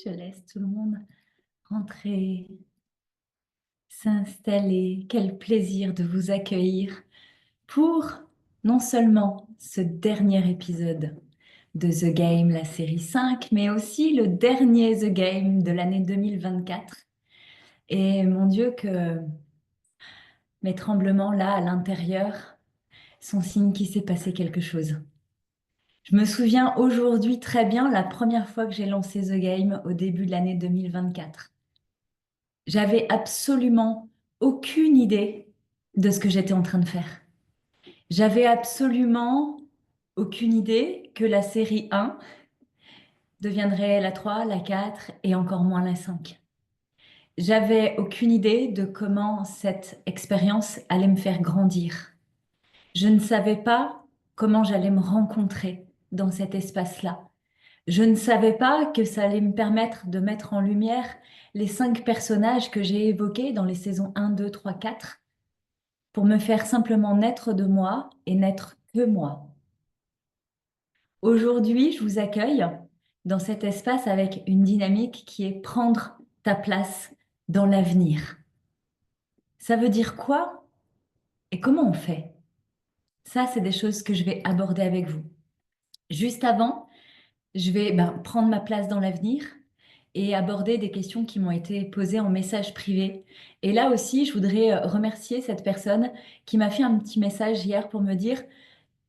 Je laisse tout le monde rentrer, s'installer. Quel plaisir de vous accueillir pour non seulement ce dernier épisode de The Game, la série 5, mais aussi le dernier The Game de l'année 2024. Et mon Dieu, que mes tremblements là à l'intérieur sont signe qu'il s'est passé quelque chose. Je me souviens aujourd'hui très bien la première fois que j'ai lancé The Game au début de l'année 2024. J'avais absolument aucune idée de ce que j'étais en train de faire. J'avais absolument aucune idée que la série 1 deviendrait la 3, la 4 et encore moins la 5. J'avais aucune idée de comment cette expérience allait me faire grandir. Je ne savais pas comment j'allais me rencontrer dans cet espace-là. Je ne savais pas que ça allait me permettre de mettre en lumière les 5 personnages que j'ai évoqués dans les saisons 1, 2, 3, 4 pour me faire simplement naître de moi et n'être que moi. Aujourd'hui, je vous accueille dans cet espace avec une dynamique qui est prendre ta place dans l'avenir. Ça veut dire quoi et comment on fait? Ça, c'est des choses que je vais aborder avec vous. Juste avant, je vais prendre ma place dans l'avenir et aborder des questions qui m'ont été posées en message privé. Et là aussi, je voudrais remercier cette personne qui m'a fait un petit message hier pour me dire,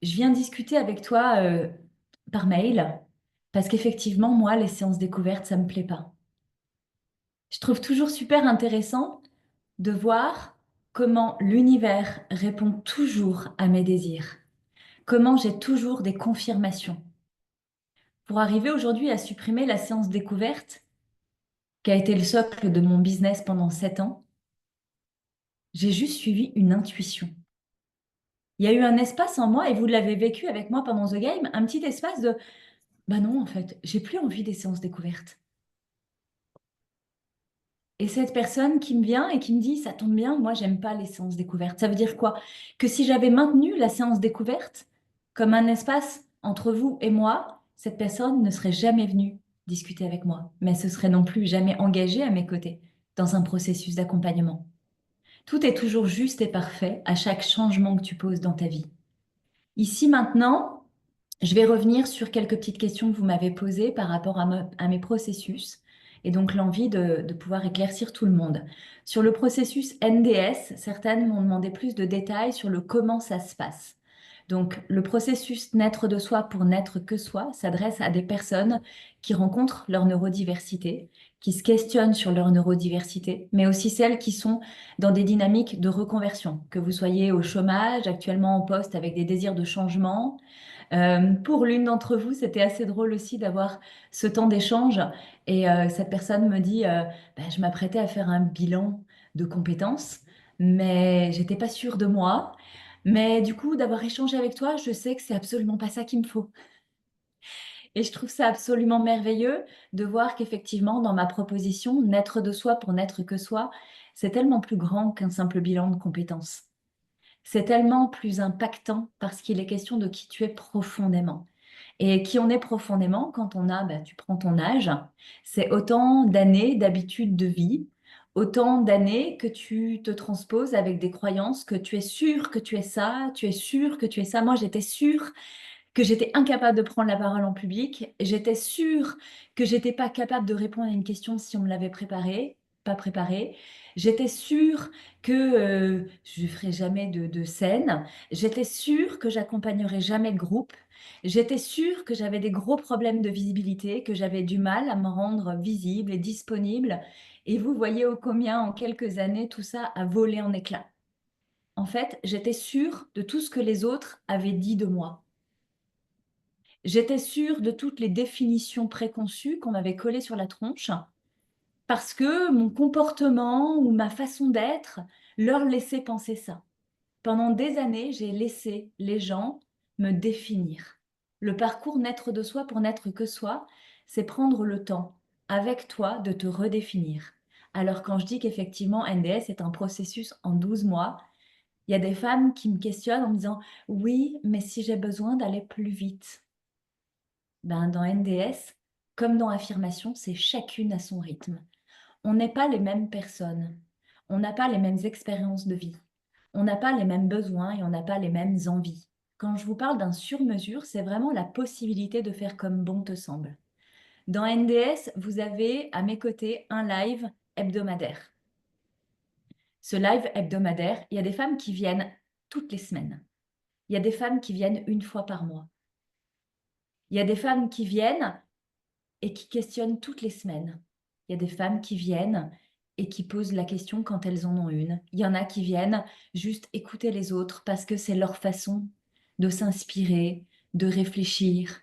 je viens discuter avec toi par mail parce qu'effectivement, moi, les séances découvertes, ça me plaît pas. Je trouve toujours super intéressant de voir comment l'univers répond toujours à mes désirs, comment j'ai toujours des confirmations. Pour arriver aujourd'hui à supprimer la séance découverte, qui a été le socle de mon business pendant 7 ans, j'ai juste suivi une intuition. Il y a eu un espace en moi, et vous l'avez vécu avec moi pendant The Game, un petit espace de bah non, en fait, j'ai plus envie des séances découvertes. Et cette personne qui me vient et qui me dit, ça tombe bien, moi, j'aime pas les séances découvertes. Ça veut dire quoi? Que si j'avais maintenu la séance découverte comme un espace entre vous et moi, cette personne ne serait jamais venue discuter avec moi, mais se serait non plus jamais engagée à mes côtés dans un processus d'accompagnement. Tout est toujours juste et parfait à chaque changement que tu poses dans ta vie. Ici, maintenant, je vais revenir sur quelques petites questions que vous m'avez posées par rapport à mes processus et donc l'envie de pouvoir éclaircir tout le monde. Sur le processus NDS, certaines m'ont demandé plus de détails sur le comment ça se passe. Donc, le processus naître de soi pour n'être que soi s'adresse à des personnes qui rencontrent leur neurodiversité, qui se questionnent sur leur neurodiversité, mais aussi celles qui sont dans des dynamiques de reconversion, que vous soyez au chômage, actuellement en poste avec des désirs de changement, pour l'une d'entre vous, c'était assez drôle aussi d'avoir ce temps d'échange. Et cette personne me dit, je m'apprêtais à faire un bilan de compétences, mais j'étais pas sûre de moi. Mais du coup, d'avoir échangé avec toi, je sais que c'est absolument pas ça qu'il me faut. Et je trouve ça absolument merveilleux de voir qu'effectivement, dans ma proposition, naître de soi pour n'être que soi, c'est tellement plus grand qu'un simple bilan de compétences. C'est tellement plus impactant parce qu'il est question de qui tu es profondément. Et qui on est profondément quand on a, tu prends ton âge, c'est autant d'années d'habitudes de vie, autant d'années que tu te transposes avec des croyances que tu es sûr que tu es ça, tu es sûr que tu es ça. Moi, j'étais sûre que j'étais incapable de prendre la parole en public. J'étais sûre que j'étais pas capable de répondre à une question si on me l'avait préparée, pas préparée. J'étais sûre que je ferais jamais de scène. J'étais sûre que j'accompagnerais jamais de groupe. J'étais sûre que j'avais des gros problèmes de visibilité, que j'avais du mal à me rendre visible et disponible. Et vous voyez ô combien en quelques années tout ça a volé en éclats. En fait, j'étais sûre de tout ce que les autres avaient dit de moi. J'étais sûre de toutes les définitions préconçues qu'on m'avait collées sur la tronche parce que mon comportement ou ma façon d'être leur laissait penser ça. Pendant des années, j'ai laissé les gens me définir. Le parcours naître de soi pour n'être que soi, c'est prendre le temps avec toi de te redéfinir. Alors quand je dis qu'effectivement NDS est un processus en 12 mois, il y a des femmes qui me questionnent en me disant oui, mais si j'ai besoin d'aller plus vite, dans NDS, comme dans affirmation, c'est chacune à son rythme. On n'est pas les mêmes personnes. On n'a pas les mêmes expériences de vie. On n'a pas les mêmes besoins et on n'a pas les mêmes envies. Quand je vous parle d'un sur-mesure, c'est vraiment la possibilité de faire comme bon te semble. Dans NDS, vous avez à mes côtés un live hebdomadaire. Ce live hebdomadaire, il y a des femmes qui viennent toutes les semaines. Il y a des femmes qui viennent une fois par mois. Il y a des femmes qui viennent et qui questionnent toutes les semaines. Il y a des femmes qui viennent et qui posent la question quand elles en ont une. Il y en a qui viennent juste écouter les autres parce que c'est leur façon de s'inspirer, de réfléchir.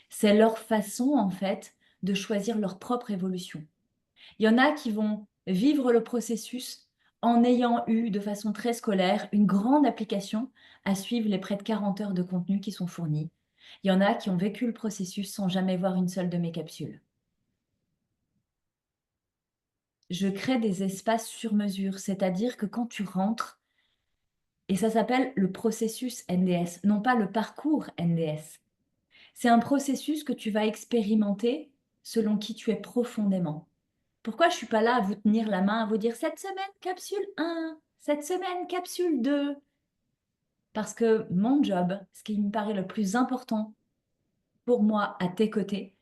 C'est leur façon, en fait, de choisir leur propre évolution. Il y en a qui vont vivre le processus en ayant eu de façon très scolaire une grande application à suivre les près de 40 heures de contenu qui sont fournis. Il y en a qui ont vécu le processus sans jamais voir une seule de mes capsules. Je crée des espaces sur mesure, c'est-à-dire que quand tu rentres, et ça s'appelle le processus NDS, non pas le parcours NDS. C'est un processus que tu vas expérimenter selon qui tu es profondément. Pourquoi je ne suis pas là à vous tenir la main, à vous dire cette semaine capsule 1, cette semaine capsule 2? Parce que mon job, ce qui me paraît le plus important pour moi à tes côtés,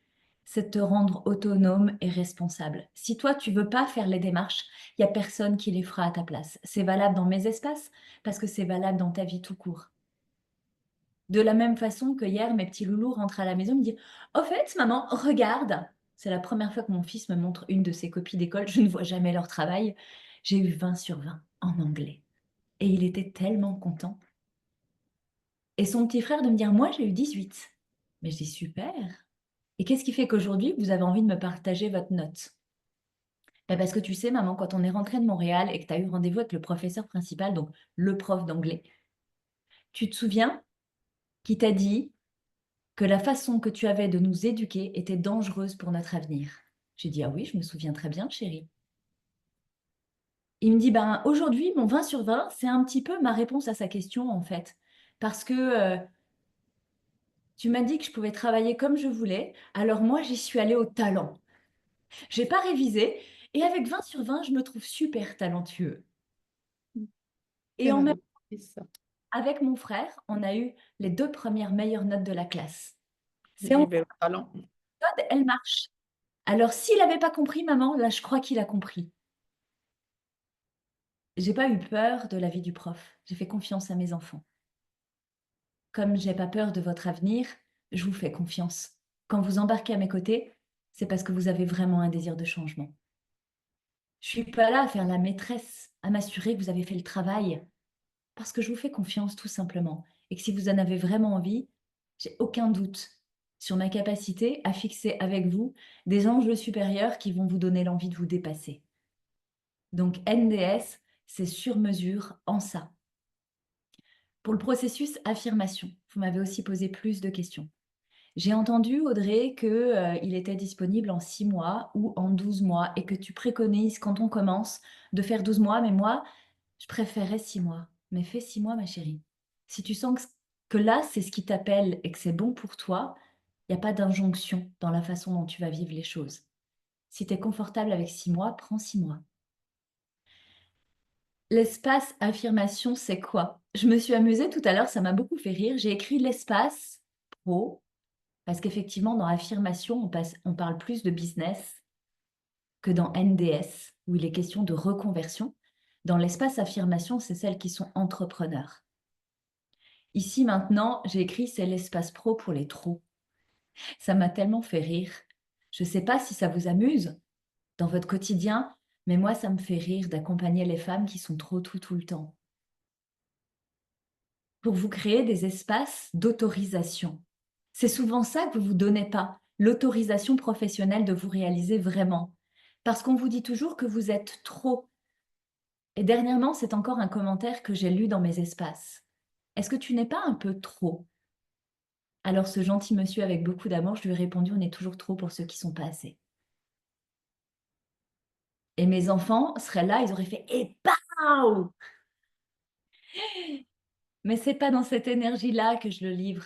c'est de te rendre autonome et responsable. Si toi, tu veux pas faire les démarches, il n'y a personne qui les fera à ta place. C'est valable dans mes espaces parce que c'est valable dans ta vie tout court. De la même façon que hier, mes petits loulous rentrent à la maison et me disent « Au fait, maman, regarde !» C'est la première fois que mon fils me montre une de ses copies d'école. Je ne vois jamais leur travail. J'ai eu 20 sur 20 en anglais. Et il était tellement content. Et son petit frère de me dire « Moi, j'ai eu 18. » Mais je dis « Super !» Et qu'est-ce qui fait qu'aujourd'hui, vous avez envie de me partager votre note? Ben parce que tu sais, maman, quand on est rentré de Montréal et que tu as eu rendez-vous avec le professeur principal, donc le prof d'anglais, tu te souviens qui t'a dit que la façon que tu avais de nous éduquer était dangereuse pour notre avenir? J'ai dit, ah oui, je me souviens très bien, chérie. Il me dit, ben aujourd'hui, mon 20 sur 20, c'est un petit peu ma réponse à sa question, en fait. Parce que tu m'as dit que je pouvais travailler comme je voulais, alors moi, j'y suis allée au talent. J'ai pas révisé, et avec 20 sur 20, je me trouve super talentueux. Et C'est en même magnifique, ça. avec mon frère, on a eu les 2 premières meilleures notes de la classe. C'est en Libéral talent. méthode, elle marche. Alors, s'il n'avait pas compris, maman, là, je crois qu'il a compris. J'ai pas eu peur de la vie du prof. J'ai fait confiance à mes enfants. Comme j'ai pas peur de votre avenir, je vous fais confiance. Quand vous embarquez à mes côtés, c'est parce que vous avez vraiment un désir de changement. Je suis pas là à faire la maîtresse, à m'assurer que vous avez fait le travail, parce que je vous fais confiance tout simplement. Et que si vous en avez vraiment envie, j'ai aucun doute sur ma capacité à fixer avec vous des enjeux supérieurs qui vont vous donner l'envie de vous dépasser. Donc NDS, c'est sur mesure en ça. Pour le processus affirmation, vous m'avez aussi posé plus de questions. J'ai entendu, Audrey, qu'il était disponible en 6 mois ou en 12 mois et que tu préconises, quand on commence, de faire 12 mois. Mais moi, je préférais 6 mois. Mais fais 6 mois, ma chérie. Si tu sens que là, c'est ce qui t'appelle et que c'est bon pour toi, il n'y a pas d'injonction dans la façon dont tu vas vivre les choses. Si tu es confortable avec 6 mois, prends 6 mois. L'espace affirmation, c'est quoi? Je me suis amusée tout à l'heure, ça m'a beaucoup fait rire. J'ai écrit l'espace pro, parce qu'effectivement, dans affirmation, on parle plus de business que dans NDS, où il est question de reconversion. Dans l'espace affirmation, c'est celles qui sont entrepreneurs. Ici, maintenant, j'ai écrit c'est l'espace pro pour les trous. Ça m'a tellement fait rire. Je ne sais pas si ça vous amuse dans votre quotidien, mais moi, ça me fait rire d'accompagner les femmes qui sont trop tout le temps. Pour vous créer des espaces d'autorisation. C'est souvent ça que vous ne vous donnez pas, l'autorisation professionnelle de vous réaliser vraiment. Parce qu'on vous dit toujours que vous êtes trop. Et dernièrement, c'est encore un commentaire que j'ai lu dans mes espaces. Est-ce que tu n'es pas un peu trop? Alors ce gentil monsieur avec beaucoup d'amour, je lui ai répondu, on est toujours trop pour ceux qui sont pas assez. Et mes enfants seraient là, ils auraient fait « Et pow !» Mais c'est pas dans cette énergie-là que je le livre.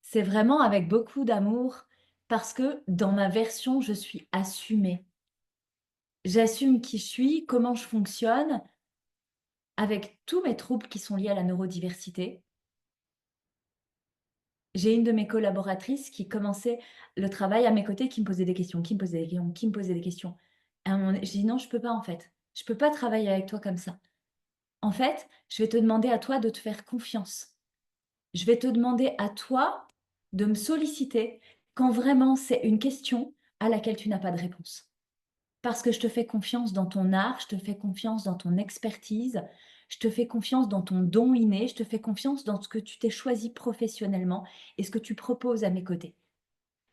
C'est vraiment avec beaucoup d'amour Parce que dans ma version, je suis assumée. J'assume qui je suis, comment je fonctionne, avec tous mes troubles qui sont liés à la neurodiversité. J'ai une de mes collaboratrices qui commençait le travail à mes côtés, qui me posait des questions, qui me posait des questions, qui me posait des questions. À un moment donné, j'ai dit: «Non, je peux pas en fait. Je peux pas travailler avec toi comme ça. En fait, je vais te demander à toi de te faire confiance. Je vais te demander à toi de me solliciter quand vraiment c'est une question à laquelle tu n'as pas de réponse. Parce que je te fais confiance dans ton art, je te fais confiance dans ton expertise, je te fais confiance dans ton don inné, je te fais confiance dans ce que tu t'es choisi professionnellement et ce que tu proposes à mes côtés.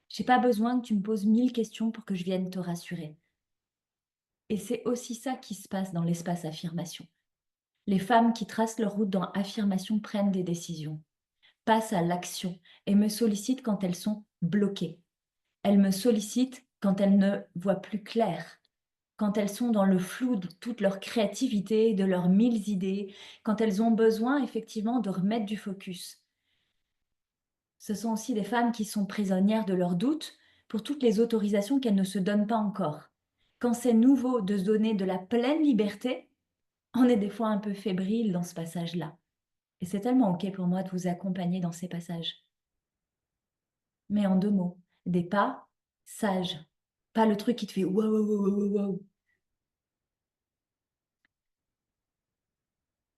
J'ai pas besoin que tu me poses 1000 questions pour que je vienne te rassurer.» Et c'est aussi ça qui se passe dans l'espace affirmation. Les femmes qui tracent leur route dans affirmation prennent des décisions, passent à l'action et me sollicitent quand elles sont bloquées. Elles me sollicitent quand elles ne voient plus clair, quand elles sont dans le flou de toute leur créativité, de leurs 1000 idées, quand elles ont besoin effectivement de remettre du focus. Ce sont aussi des femmes qui sont prisonnières de leurs doutes pour toutes les autorisations qu'elles ne se donnent pas encore. Quand c'est nouveau de se donner de la pleine liberté, on est des fois un peu fébrile dans ce passage-là. Et c'est tellement OK pour moi de vous accompagner dans ces passages. Mais en 2 mots, des pas sages, pas le truc qui te fait: «Waouh, waouh, waouh, waouh, waouh».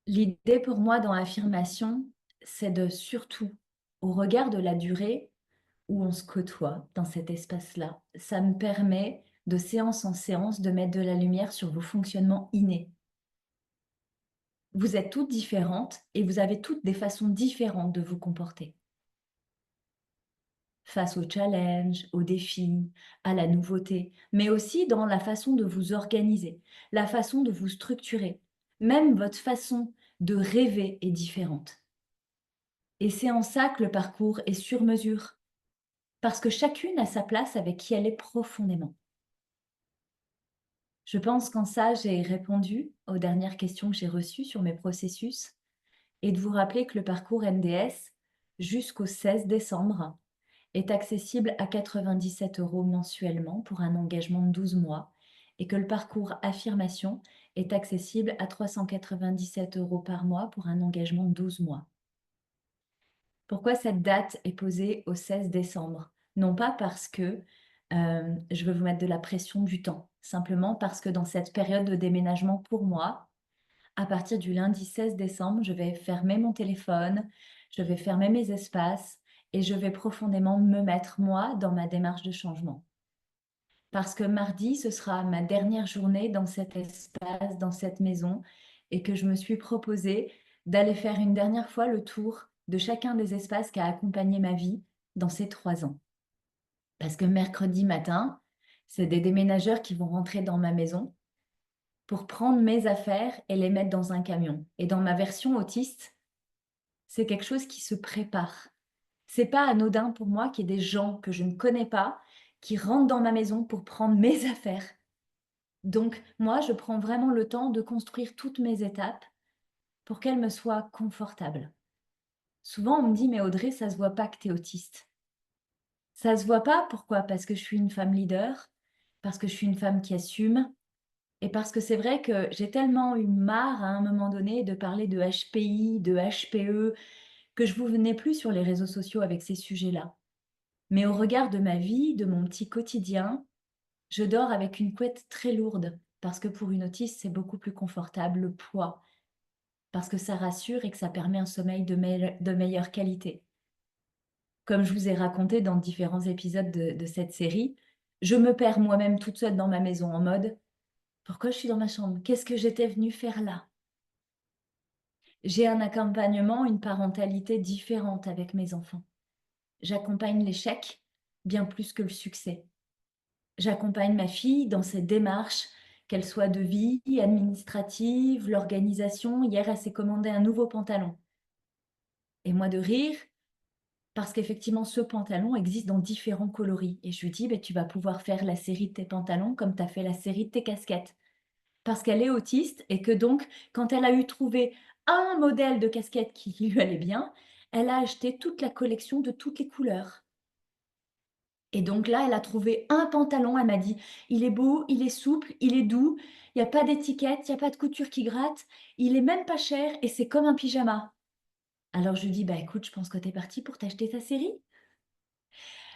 L'idée pour moi dans l'affirmation, c'est de surtout, au regard de la durée où on se côtoie dans cet espace-là, ça me permet de séance en séance de mettre de la lumière sur vos fonctionnements innés. Vous êtes toutes différentes et vous avez toutes des façons différentes de vous comporter. Face aux challenges, aux défis, à la nouveauté, mais aussi dans la façon de vous organiser, la façon de vous structurer. Même votre façon de rêver est différente. Et c'est en ça que le parcours est sur mesure, parce que chacune a sa place avec qui elle est profondément. Je pense qu'en ça, j'ai répondu aux dernières questions que j'ai reçues sur mes processus et de vous rappeler que le parcours NDS, jusqu'au 16 décembre, est accessible à 97 € mensuellement pour un engagement de 12 mois et que le parcours affirmation est accessible à 397 € par mois pour un engagement de 12 mois. Pourquoi cette date est posée au 16 décembre? Non pas parce que je veux vous mettre de la pression du temps, simplement parce que dans cette période de déménagement pour moi, à partir du lundi 16 décembre, je vais fermer mon téléphone, je vais fermer mes espaces et je vais profondément me mettre, moi, dans ma démarche de changement. Parce que mardi, ce sera ma dernière journée dans cet espace, dans cette maison, et que je me suis proposée d'aller faire une dernière fois le tour de chacun des espaces qui a accompagné ma vie dans ces 3 ans. Parce que mercredi matin, c'est des déménageurs qui vont rentrer dans ma maison pour prendre mes affaires et les mettre dans un camion. Et dans ma version autiste, c'est quelque chose qui se prépare. C'est pas anodin pour moi qu'il y ait des gens que je ne connais pas qui rentrent dans ma maison pour prendre mes affaires. Donc moi, je prends vraiment le temps de construire toutes mes étapes pour qu'elles me soient confortables. Souvent, on me dit: «Mais Audrey, ça se voit pas que tu es autiste». Ça se voit pas, pourquoi? Parce que je suis une femme leader, parce que je suis une femme qui assume et parce que c'est vrai que j'ai tellement eu marre à un moment donné de parler de HPI, de HPE, que je vous venais plus sur les réseaux sociaux avec ces sujets-là. Mais au regard de ma vie, de mon petit quotidien, je dors avec une couette très lourde parce que pour une autiste, c'est beaucoup plus confortable, le poids, parce que ça rassure et que ça permet un sommeil de meilleure qualité. Comme je vous ai raconté dans différents épisodes de cette série, je me perds moi-même toute seule dans ma maison en mode: «Pourquoi je suis dans ma chambre? Qu'est-ce que j'étais venue faire là?» J'ai un accompagnement, une parentalité différente avec mes enfants. J'accompagne l'échec bien plus que le succès. J'accompagne ma fille dans ses démarches, qu'elles soient de vie, administrative, l'organisation. Hier, elle s'est commandé un nouveau pantalon. Et moi de rire, parce qu'effectivement, ce pantalon existe dans différents coloris. Et je lui dis: «Beh, tu vas pouvoir faire la série de tes pantalons comme tu as fait la série de tes casquettes.» Parce qu'elle est autiste et que donc, quand elle a eu trouvé un modèle de casquette qui lui allait bien, elle a acheté toute la collection de toutes les couleurs. Et donc là, elle a trouvé un pantalon, elle m'a dit: «Il est beau, il est souple, il est doux, il y a pas d'étiquette, il y a pas de couture qui gratte, il est même pas cher et c'est comme un pyjama». Alors je lui dis: «Bah écoute, je pense que tu es partie pour t'acheter ta série».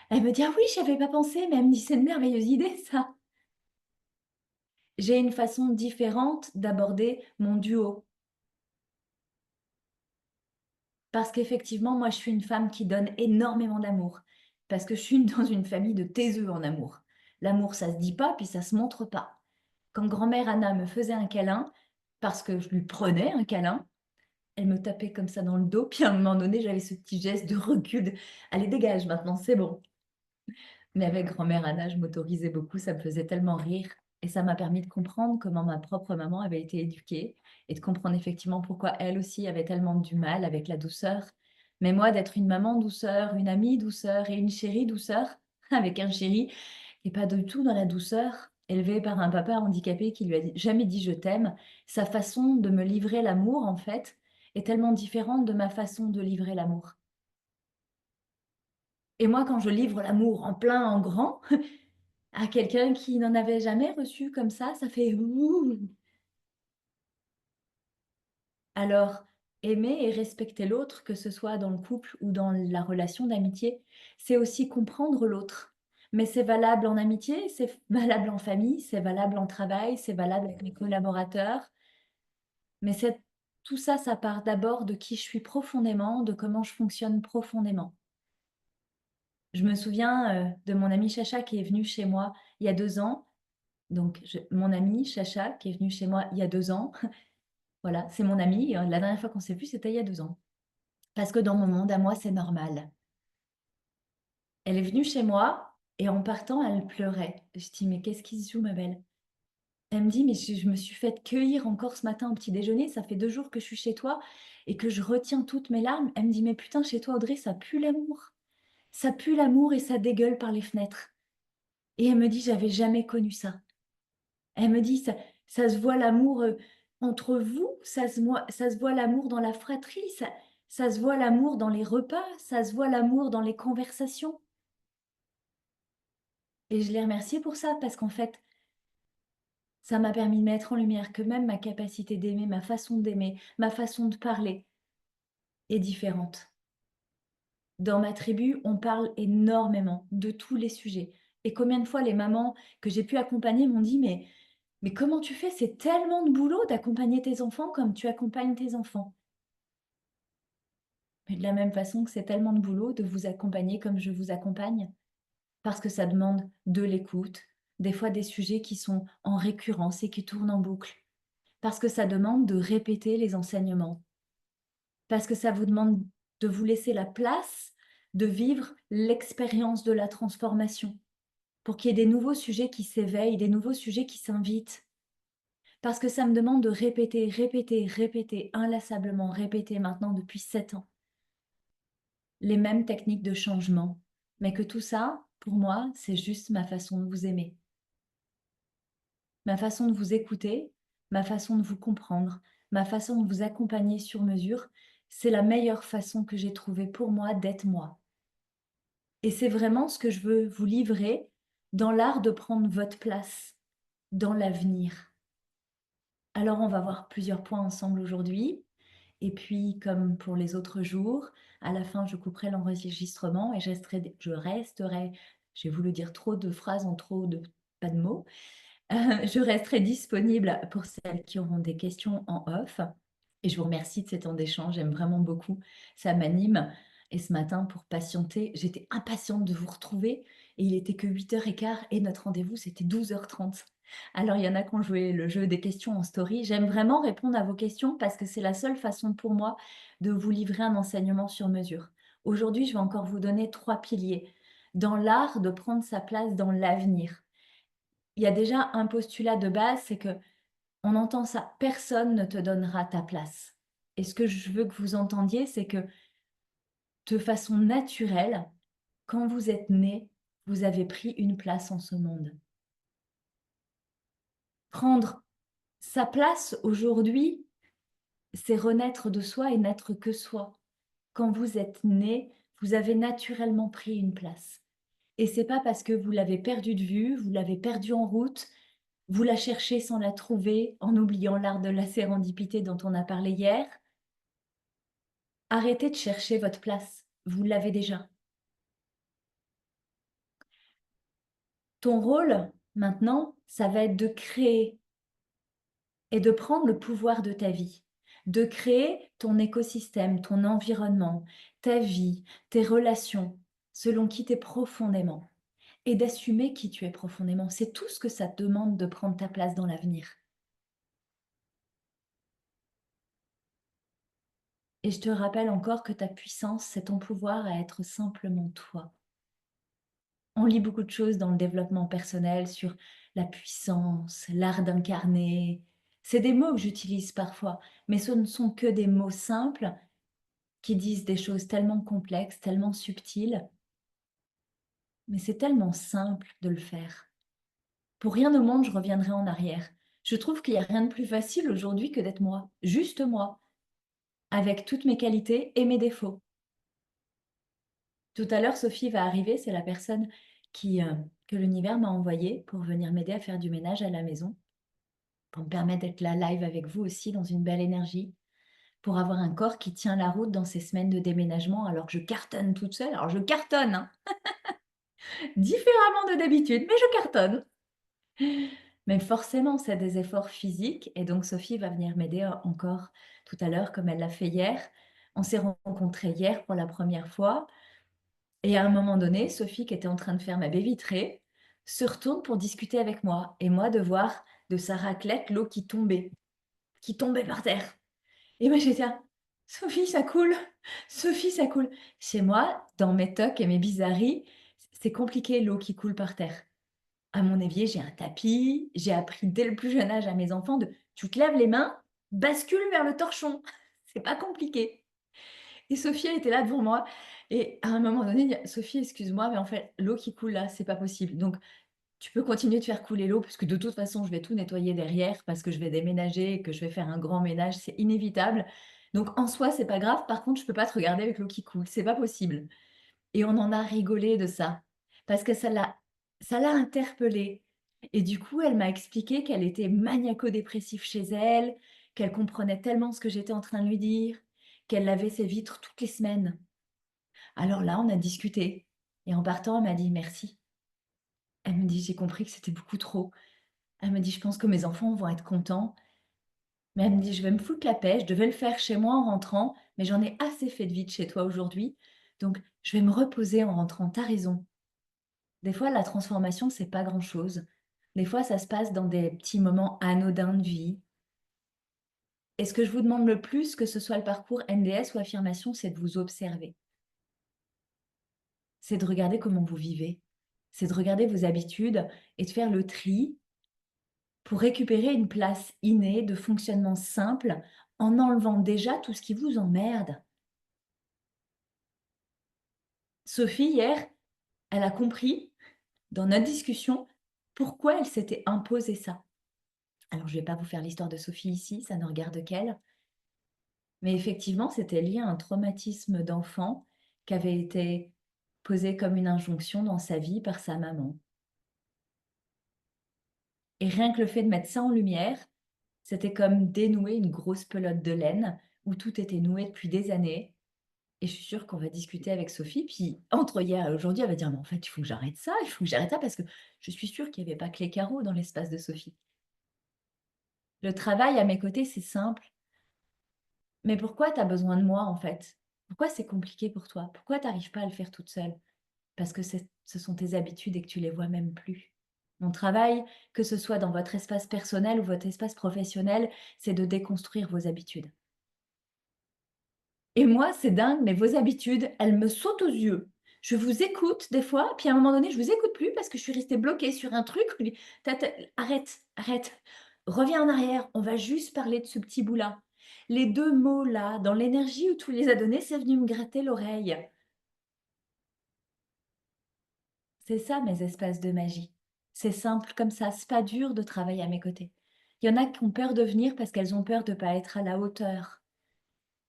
Elle me dit: «Ah oui, j'y avais pas pensé», mais elle me dit: «C'est une merveilleuse idée ça». J'ai une façon différente d'aborder mon duo. Parce qu'effectivement, moi, je suis une femme qui donne énormément d'amour. Parce que je suis dans une famille de taiseux en amour. L'amour, ça se dit pas, puis ça se montre pas. Quand grand-mère Anna me faisait un câlin, parce que je lui prenais un câlin, elle me tapait comme ça dans le dos, puis à un moment donné, j'avais ce petit geste de recul de «Allez, dégage maintenant, c'est bon». Mais avec grand-mère Anna, je m'autorisais beaucoup, ça me faisait tellement rire. Et ça m'a permis de comprendre comment ma propre maman avait été éduquée et de comprendre effectivement pourquoi elle aussi avait tellement du mal avec la douceur. Mais moi, d'être une maman douceur, une amie douceur et une chérie douceur, avec un chéri qui n'est pas du tout dans la douceur, élevé par un papa handicapé qui lui a jamais dit je t'aime, sa façon de me livrer l'amour, en fait, est tellement différente de ma façon de livrer l'amour. Et moi, quand je livre l'amour en plein, en grand, à quelqu'un qui n'en avait jamais reçu comme ça fait ouh. Alors, aimer et respecter l'autre, que ce soit dans le couple ou dans la relation d'amitié, c'est aussi comprendre l'autre. Mais c'est valable en amitié, c'est valable en famille, c'est valable en travail, c'est valable avec mes collaborateurs. Mais tout ça, ça part d'abord de qui je suis profondément, de comment je fonctionne profondément. Je me souviens de mon ami Chacha qui est venu chez moi il y a 2 ans. Donc, mon ami Chacha qui est venu chez moi il y a 2 ans. Voilà, c'est mon amie. La dernière fois qu'on s'est vu, c'était il y a 2 ans. Parce que dans mon monde, à moi, c'est normal. Elle est venue chez moi et en partant, elle pleurait. Je dis, mais qu'est-ce qui se joue, ma belle? Elle me dit, mais je me suis faite cueillir encore ce matin au petit déjeuner. Ça fait 2 jours que je suis chez toi et que je retiens toutes mes larmes. Elle me dit, mais putain, chez toi, Audrey, ça pue l'amour. Ça pue l'amour et ça dégueule par les fenêtres. Et elle me dit, j'avais jamais connu ça. Elle me dit, ça se voit l'amour entre vous, ça se voit l'amour dans la fratrie, ça se voit l'amour dans les repas, ça se voit l'amour dans les conversations. Et je l'ai remerciée pour ça, parce qu'en fait, ça m'a permis de mettre en lumière que même ma capacité d'aimer, ma façon d'aimer, ma façon de parler est différente. Dans ma tribu, on parle énormément de tous les sujets. Et combien de fois les mamans que j'ai pu accompagner m'ont dit, mais comment tu fais? C'est tellement de boulot d'accompagner tes enfants comme tu accompagnes tes enfants. Mais de la même façon que c'est tellement de boulot de vous accompagner comme je vous accompagne, parce que ça demande de l'écoute, des fois des sujets qui sont en récurrence et qui tournent en boucle, parce que ça demande de répéter les enseignements, parce que ça vous demande de vous laisser la place de vivre l'expérience de la transformation, pour qu'il y ait des nouveaux sujets qui s'éveillent, des nouveaux sujets qui s'invitent. Parce que ça me demande de répéter, répéter, répéter, inlassablement, répéter maintenant depuis 7 ans, les mêmes techniques de changement. Mais que tout ça, pour moi, c'est juste ma façon de vous aimer, ma façon de vous écouter, ma façon de vous comprendre, ma façon de vous accompagner sur mesure. C'est la meilleure façon que j'ai trouvée pour moi d'être moi. Et c'est vraiment ce que je veux vous livrer dans l'art de prendre votre place dans l'avenir. Alors, on va voir plusieurs points ensemble aujourd'hui. Et puis, comme pour les autres jours, à la fin, je couperai l'enregistrement et je resterai, j'ai voulu dire trop de phrases en trop de pas de mots. Je resterai disponible pour celles qui auront des questions en off. Et je vous remercie de cet temps d'échange, j'aime vraiment beaucoup, ça m'anime. Et ce matin, pour patienter, j'étais impatiente de vous retrouver et il était que 8h15 et notre rendez-vous, c'était 12h30. Alors, il y en a qui ont joué le jeu des questions en story. J'aime vraiment répondre à vos questions parce que c'est la seule façon pour moi de vous livrer un enseignement sur mesure. Aujourd'hui, je vais encore vous donner 3 piliers dans l'art de prendre sa place dans l'avenir. Il y a déjà un postulat de base, c'est que on entend ça, personne ne te donnera ta place. Et ce que je veux que vous entendiez, c'est que de façon naturelle, quand vous êtes né, vous avez pris une place en ce monde. Prendre sa place aujourd'hui, c'est renaître de soi et n'être que soi. Quand vous êtes né, vous avez naturellement pris une place. Et c'est pas parce que vous l'avez perdue de vue, vous l'avez perdue en route, vous la cherchez sans la trouver, en oubliant l'art de la sérendipité dont on a parlé hier. Arrêtez de chercher votre place, vous l'avez déjà. Ton rôle, maintenant, ça va être de créer et de prendre le pouvoir de ta vie, de créer ton écosystème, ton environnement, ta vie, tes relations, selon qui tu es profondément, et d'assumer qui tu es profondément. C'est tout ce que ça te demande de prendre ta place dans l'avenir. Et je te rappelle encore que ta puissance, c'est ton pouvoir à être simplement toi. On lit beaucoup de choses dans le développement personnel sur la puissance, l'art d'incarner. C'est des mots que j'utilise parfois, mais ce ne sont que des mots simples qui disent des choses tellement complexes, tellement subtiles, mais c'est tellement simple de le faire. Pour rien au monde, je reviendrai en arrière. Je trouve qu'il n'y a rien de plus facile aujourd'hui que d'être moi, juste moi, avec toutes mes qualités et mes défauts. Tout à l'heure, Sophie va arriver, c'est la personne que l'univers m'a envoyée pour venir m'aider à faire du ménage à la maison, pour me permettre d'être là live avec vous aussi dans une belle énergie, pour avoir un corps qui tient la route dans ces semaines de déménagement alors que je cartonne toute seule. Alors je cartonne, hein, différemment de d'habitude, mais je cartonne. Mais forcément, c'est des efforts physiques et donc Sophie va venir m'aider encore tout à l'heure comme elle l'a fait hier. On s'est rencontrés hier pour la première fois. Et à un moment donné, Sophie, qui était en train de faire ma baie vitrée, se retourne pour discuter avec moi. Et moi, de voir de sa raclette l'eau qui tombait par terre. Et moi, j'étais là, Sophie, ça coule. Sophie, ça coule. Chez moi, dans mes tocs et mes bizarreries, c'est compliqué l'eau qui coule par terre. À mon évier, j'ai un tapis. J'ai appris dès le plus jeune âge à mes enfants de tu te laves les mains, bascule vers le torchon. C'est pas compliqué. Et Sophie, elle était là devant moi. Et à un moment donné, il y a, Sophie, excuse-moi, mais en fait, l'eau qui coule là, c'est pas possible. Donc, tu peux continuer de faire couler l'eau, parce que de toute façon, je vais tout nettoyer derrière, parce que je vais déménager et que je vais faire un grand ménage, c'est inévitable. Donc, en soi, c'est pas grave. Par contre, je peux pas te regarder avec l'eau qui coule. C'est pas possible. Et on en a rigolé de ça, parce que ça l'a interpellée. Et du coup, elle m'a expliqué qu'elle était maniaco-dépressive chez elle, qu'elle comprenait tellement ce que j'étais en train de lui dire, qu'elle lavait ses vitres toutes les semaines. Alors là, on a discuté. Et en partant, elle m'a dit merci. Elle me dit, j'ai compris que c'était beaucoup trop. Elle me dit, je pense que mes enfants vont être contents. Mais elle me dit, je vais me foutre la paix. Je devais le faire chez moi en rentrant, mais j'en ai assez fait de vide chez toi aujourd'hui. Donc, je vais me reposer en rentrant. T'as raison. Des fois, la transformation, c'est pas grand-chose. Des fois, ça se passe dans des petits moments anodins de vie. Et ce que je vous demande le plus, que ce soit le parcours NDS ou affirmation, c'est de vous observer. C'est de regarder comment vous vivez. C'est de regarder vos habitudes et de faire le tri pour récupérer une place innée de fonctionnement simple en enlevant déjà tout ce qui vous emmerde. Sophie, hier, elle a compris dans notre discussion pourquoi elle s'était imposé ça. Alors, je ne vais pas vous faire l'histoire de Sophie ici, ça ne regarde qu'elle. Mais effectivement, c'était lié à un traumatisme d'enfant qui avait été posé comme une injonction dans sa vie par sa maman. Et rien que le fait de mettre ça en lumière, c'était comme dénouer une grosse pelote de laine où tout était noué depuis des années. Et je suis sûre qu'on va discuter avec Sophie. Puis entre hier et aujourd'hui, elle va dire, mais en fait, il faut que j'arrête ça, il faut que j'arrête ça, parce que je suis sûre qu'il n'y avait pas que les carreaux dans l'espace de Sophie. Le travail à mes côtés, c'est simple. Mais pourquoi tu as besoin de moi, en fait? Pourquoi c'est compliqué pour toi? Pourquoi tu n'arrives pas à le faire toute seule? Parce que ce sont tes habitudes et que tu les vois même plus. Mon travail, que ce soit dans votre espace personnel ou votre espace professionnel, c'est de déconstruire vos habitudes. Et moi, c'est dingue, mais vos habitudes, elles me sautent aux yeux. Je vous écoute des fois, puis à un moment donné, je vous écoute plus parce que je suis restée bloquée sur un truc. Arrête, arrête, reviens en arrière, on va juste parler de ce petit bout-là. Les deux mots-là, dans l'énergie où tu les as donnés, c'est venu me gratter l'oreille. C'est ça, mes espaces de magie. C'est simple comme ça, c'est pas dur de travailler à mes côtés. Il y en a qui ont peur de venir parce qu'elles ont peur de ne pas être à la hauteur,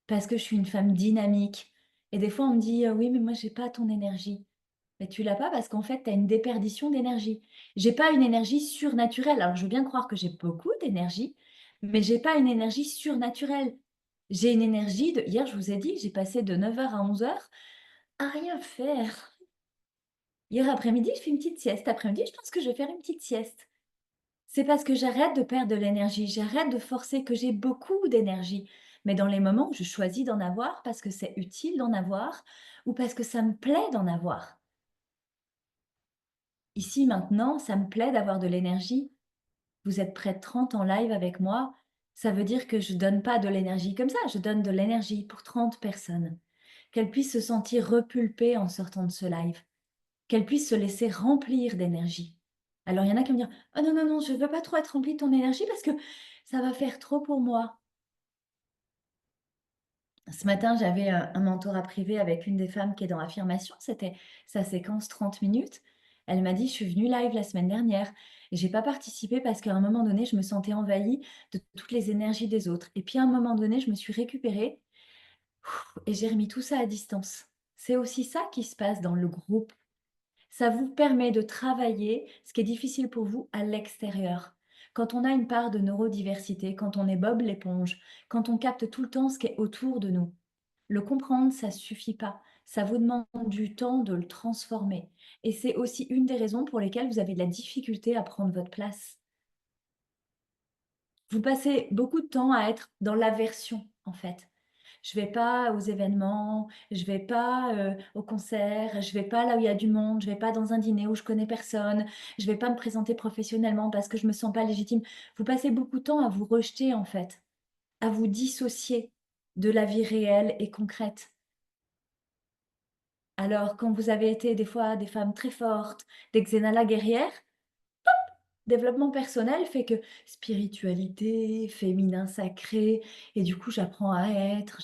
parce que je suis une femme dynamique. Et des fois, on me dit, oui, mais moi, j'ai pas ton énergie. Mais tu l'as pas parce qu'en fait, tu as une déperdition d'énergie. J'ai pas une énergie surnaturelle. Alors, je veux bien croire que j'ai beaucoup d'énergie, mais j'ai pas une énergie surnaturelle. J'ai une énergie de hier, je vous ai dit, j'ai passé de 9 heures à 11 heures à rien faire. Hier après-midi, je fais une petite sieste. Après-midi, je pense que je vais faire une petite sieste. C'est parce que j'arrête de perdre de l'énergie, j'arrête de forcer, que j'ai beaucoup d'énergie. Mais dans les moments où je choisis d'en avoir parce que c'est utile d'en avoir ou parce que ça me plaît d'en avoir. Ici, maintenant, ça me plaît d'avoir de l'énergie. Vous êtes près de 30 en live avec moi. Ça veut dire que je donne pas de l'énergie comme ça, je donne de l'énergie pour 30 personnes. Qu'elles puissent se sentir repulpées en sortant de ce live. Qu'elles puissent se laisser remplir d'énergie. Alors, il y en a qui vont me dire: «Oh non, non, non, je ne veux pas trop être remplie de ton énergie parce que ça va faire trop pour moi». Ce matin, j'avais un mentorat privé avec une des femmes qui est dans l'affirmation. C'était sa séquence 30 minutes. Elle m'a dit: «Je suis venue live la semaine dernière et j'ai pas participé parce qu'à un moment donné, je me sentais envahie de toutes les énergies des autres et puis à un moment donné, je me suis récupérée et j'ai remis tout ça à distance». C'est aussi ça qui se passe dans le groupe. Ça vous permet de travailler ce qui est difficile pour vous à l'extérieur. Quand on a une part de neurodiversité, quand on est Bob l'éponge, quand on capte tout le temps ce qui est autour de nous, le comprendre, ça suffit pas. Ça vous demande du temps de le transformer. Et c'est aussi une des raisons pour lesquelles vous avez de la difficulté à prendre votre place. Vous passez beaucoup de temps à être dans l'aversion, en fait. Je vais pas aux événements, je vais pas, au concert, je vais pas là où il y a du monde, je vais pas dans un dîner où je connais personne, je vais pas me présenter professionnellement parce que je me sens pas légitime. Vous passez beaucoup de temps à vous rejeter, en fait, à vous dissocier de la vie réelle et concrète. Alors quand vous avez été des fois des femmes très fortes, des Xénala guerrières, développement personnel fait que spiritualité, féminin sacré et du coup j'apprends à être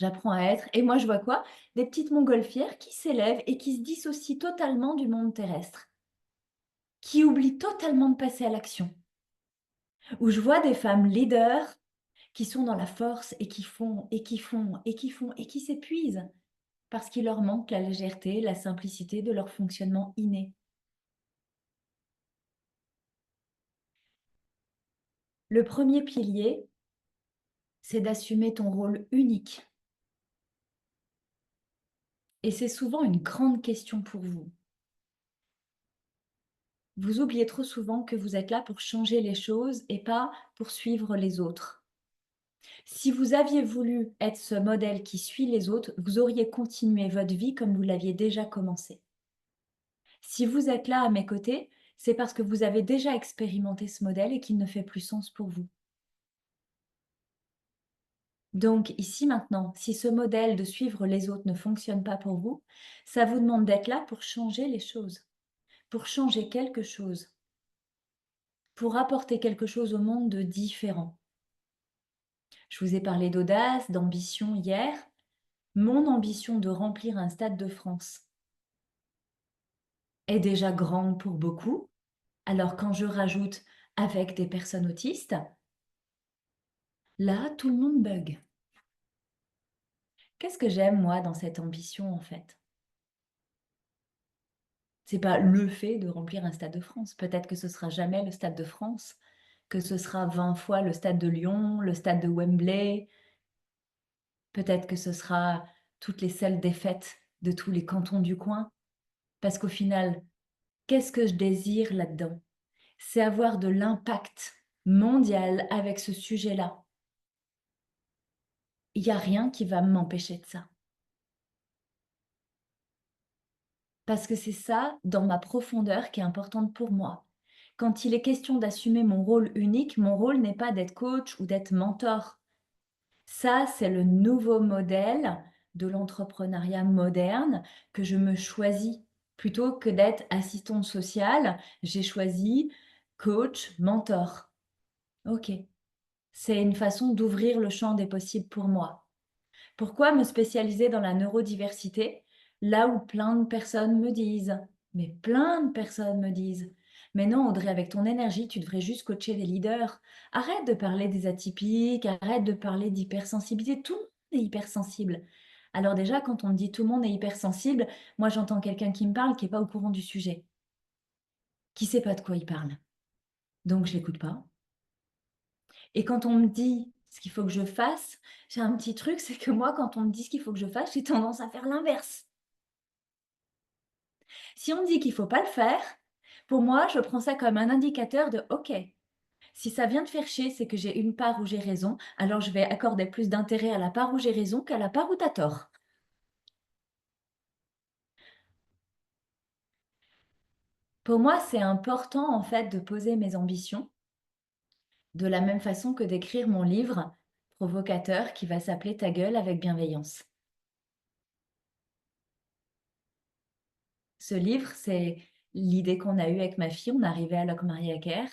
et moi je vois quoi? Des petites montgolfières qui s'élèvent et qui se dissocient totalement du monde terrestre, qui oublient totalement de passer à l'action. Où je vois des femmes leaders qui sont dans la force et qui font et qui font et qui font et qui s'épuisent parce qu'il leur manque la légèreté, la simplicité de leur fonctionnement inné. Le premier pilier, c'est d'assumer ton rôle unique. Et c'est souvent une grande question pour vous. Vous oubliez trop souvent que vous êtes là pour changer les choses et pas pour suivre les autres. Si vous aviez voulu être ce modèle qui suit les autres, vous auriez continué votre vie comme vous l'aviez déjà commencé. Si vous êtes là à mes côtés, c'est parce que vous avez déjà expérimenté ce modèle et qu'il ne fait plus sens pour vous. Donc ici maintenant, si ce modèle de suivre les autres ne fonctionne pas pour vous, ça vous demande d'être là pour changer les choses, pour changer quelque chose, pour apporter quelque chose au monde de différent. Je vous ai parlé d'audace, d'ambition hier. Mon ambition de remplir un stade de France est déjà grande pour beaucoup. Alors quand je rajoute avec des personnes autistes, là, tout le monde bug. Qu'est-ce que j'aime, moi, dans cette ambition, en fait? C'est pas le fait de remplir un stade de France. Peut-être que ce sera jamais le stade de France, que ce sera 20 fois le stade de Lyon, le stade de Wembley. Peut-être que ce sera toutes les salles des fêtes de tous les cantons du coin. Parce qu'au final, qu'est-ce que je désire là-dedans? C'est avoir de l'impact mondial avec ce sujet-là. Il n'y a rien qui va m'empêcher de ça. Parce que c'est ça, dans ma profondeur, qui est importante pour moi. Quand il est question d'assumer mon rôle unique, mon rôle n'est pas d'être coach ou d'être mentor. Ça, c'est le nouveau modèle de l'entrepreneuriat moderne que je me choisis. Plutôt que d'être assistante sociale, j'ai choisi coach, mentor. Ok, c'est une façon d'ouvrir le champ des possibles pour moi. Pourquoi me spécialiser dans la neurodiversité, là où plein de personnes me disent, mais plein de personnes me disent, mais non Audrey, avec ton énergie, tu devrais juste coacher des leaders. Arrête de parler des atypiques, arrête de parler d'hypersensibilité, tout le monde est hypersensible. Alors déjà, quand on me dit tout le monde est hypersensible, moi j'entends quelqu'un qui me parle qui n'est pas au courant du sujet, qui sait pas de quoi il parle. Donc je l'écoute pas. Et quand on me dit ce qu'il faut que je fasse, j'ai un petit truc, c'est que moi, quand on me dit ce qu'il faut que je fasse, j'ai tendance à faire l'inverse. Si on me dit qu'il faut pas le faire, pour moi, je prends ça comme un indicateur de OK, si ça vient te faire chier, c'est que j'ai une part où j'ai raison, alors je vais accorder plus d'intérêt à la part où j'ai raison qu'à la part où tu as tort. Pour moi, c'est important en fait de poser mes ambitions de la même façon que d'écrire mon livre provocateur qui va s'appeler Ta gueule avec bienveillance. Ce livre, c'est l'idée qu'on a eue avec ma fille. On arrivait à Locmariaquer,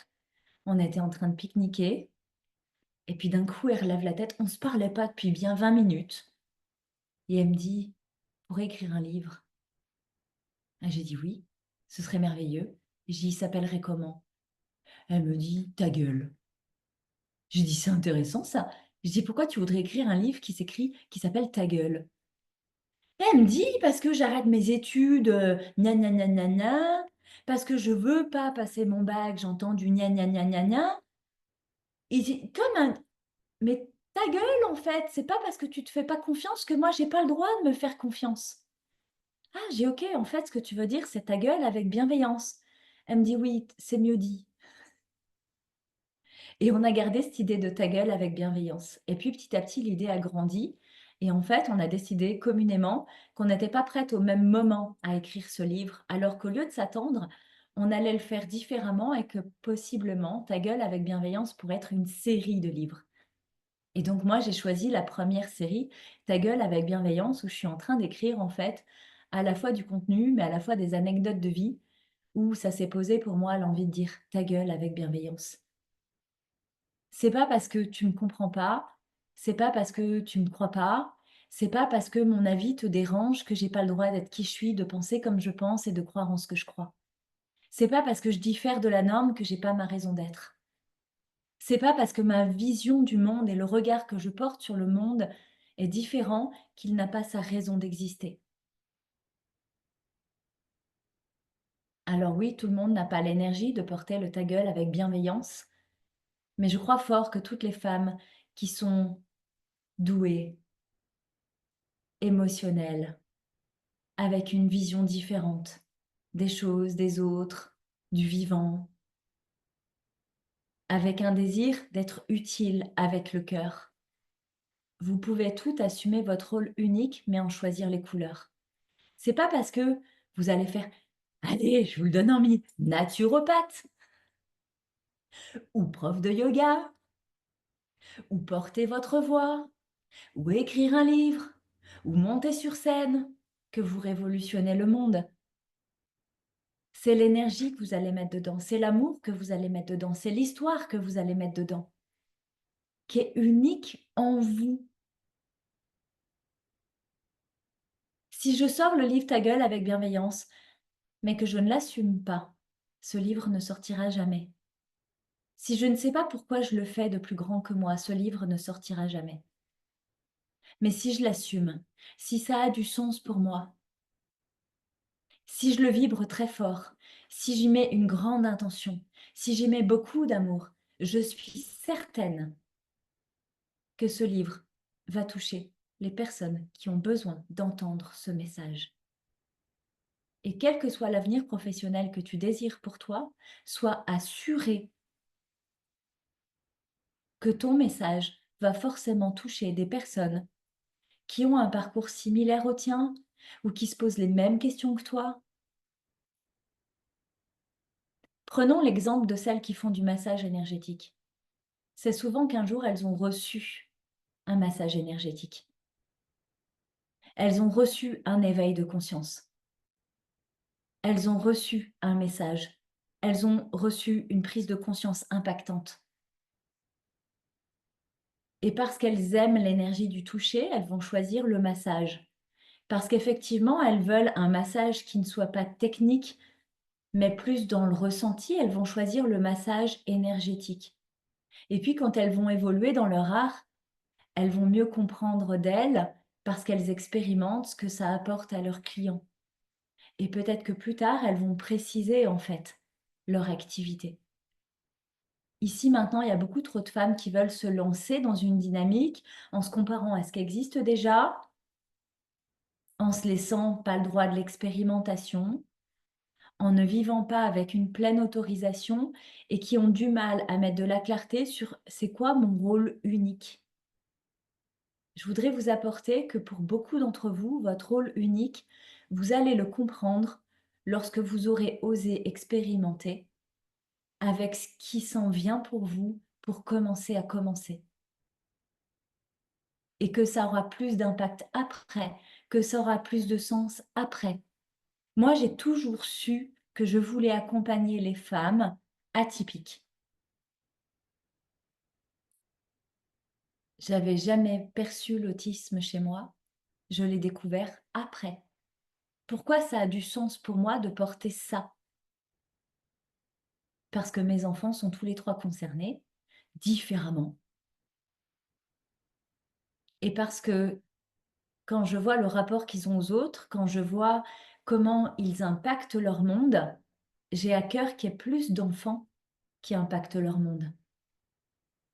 on était en train de pique-niquer, et puis d'un coup, elle relève la tête. On ne se parlait pas depuis bien 20 minutes. Et elle me dit, « Pourrais écrire un livre ?» Et j'ai dit oui, ce serait merveilleux. Et j'ai dit, il s'appellerait comment? Elle me dit, Ta gueule. J'ai dit, c'est intéressant ça. Je dis, pourquoi tu voudrais écrire un livre qui s'appelle Ta gueule? Et elle me dit, parce que j'arrête mes études, gna gna gna gna gna, parce que je veux pas passer mon bac, j'entends du gna gna gna gna gna. Et c'est comme un... Mais ta gueule, en fait, c'est pas parce que tu te fais pas confiance que moi, j'ai pas le droit de me faire confiance. Ah, j'ai OK, en fait, ce que tu veux dire, c'est ta gueule avec bienveillance. Elle me dit, oui, c'est mieux dit. Et on a gardé cette idée de ta gueule avec bienveillance. Et puis, petit à petit, l'idée a grandi. Et en fait, on a décidé communément qu'on n'était pas prête au même moment à écrire ce livre, alors qu'au lieu de s'attendre, on allait le faire différemment et que possiblement, ta gueule avec bienveillance pourrait être une série de livres. Et donc moi, j'ai choisi la première série, Ta gueule avec bienveillance, où je suis en train d'écrire en fait à la fois du contenu, mais à la fois des anecdotes de vie, où ça s'est posé pour moi l'envie de dire ta gueule avec bienveillance. C'est pas parce que tu me comprends pas, c'est pas parce que tu me crois pas, c'est pas parce que mon avis te dérange que j'ai pas le droit d'être qui je suis, de penser comme je pense et de croire en ce que je crois. C'est pas parce que je diffère de la norme que j'ai pas ma raison d'être. C'est pas parce que ma vision du monde et le regard que je porte sur le monde est différent qu'il n'a pas sa raison d'exister. Alors oui, tout le monde n'a pas l'énergie de porter le ta gueule avec bienveillance, mais je crois fort que toutes les femmes qui sont douées, émotionnelles, avec une vision différente des choses, des autres, du vivant, avec un désir d'être utile avec le cœur, vous pouvez toutes assumer votre rôle unique, mais en choisir les couleurs. C'est pas parce que vous allez faire allez, je vous le donne en mille, naturopathe, ou prof de yoga, ou porter votre voix, ou écrire un livre, ou monter sur scène, que vous révolutionnez le monde. C'est l'énergie que vous allez mettre dedans, c'est l'amour que vous allez mettre dedans, c'est l'histoire que vous allez mettre dedans, qui est unique en vous. Si je sors le livre Ta gueule avec bienveillance, mais que je ne l'assume pas, ce livre ne sortira jamais. Si je ne sais pas pourquoi je le fais de plus grand que moi, ce livre ne sortira jamais. Mais si je l'assume, si ça a du sens pour moi, si je le vibre très fort, si j'y mets une grande intention, si j'y mets beaucoup d'amour, je suis certaine que ce livre va toucher les personnes qui ont besoin d'entendre ce message. Et quel que soit l'avenir professionnel que tu désires pour toi, sois assuré que ton message va forcément toucher des personnes qui ont un parcours similaire au tien ou qui se posent les mêmes questions que toi. Prenons l'exemple de celles qui font du massage énergétique. C'est souvent qu'un jour, elles ont reçu un massage énergétique. Elles ont reçu un éveil de conscience. Elles ont reçu un message. Elles ont reçu une prise de conscience impactante. Et parce qu'elles aiment l'énergie du toucher, elles vont choisir le massage. Parce qu'effectivement, elles veulent un massage qui ne soit pas technique, mais plus dans le ressenti, elles vont choisir le massage énergétique. Et puis, quand elles vont évoluer dans leur art, elles vont mieux comprendre d'elles parce qu'elles expérimentent ce que ça apporte à leurs clients. Et peut-être que plus tard, elles vont préciser en fait leur activité. Ici, maintenant, il y a beaucoup trop de femmes qui veulent se lancer dans une dynamique en se comparant à ce qui existe déjà, en se laissant pas le droit de l'expérimentation, en ne vivant pas avec une pleine autorisation et qui ont du mal à mettre de la clarté sur c'est quoi mon rôle unique. Je voudrais vous apporter que pour beaucoup d'entre vous, votre rôle unique, vous allez le comprendre lorsque vous aurez osé expérimenter avec ce qui s'en vient pour vous pour commencer à commencer. Et que ça aura plus d'impact après, que ça aura plus de sens après. Moi, j'ai toujours su que je voulais accompagner les femmes atypiques. J'avais jamais perçu l'autisme chez moi. Je l'ai découvert après. Pourquoi ça a du sens pour moi de porter ça? Parce que mes enfants sont tous les trois concernés, différemment. Et parce que quand je vois le rapport qu'ils ont aux autres, quand je vois comment ils impactent leur monde, j'ai à cœur qu'il y ait plus d'enfants qui impactent leur monde.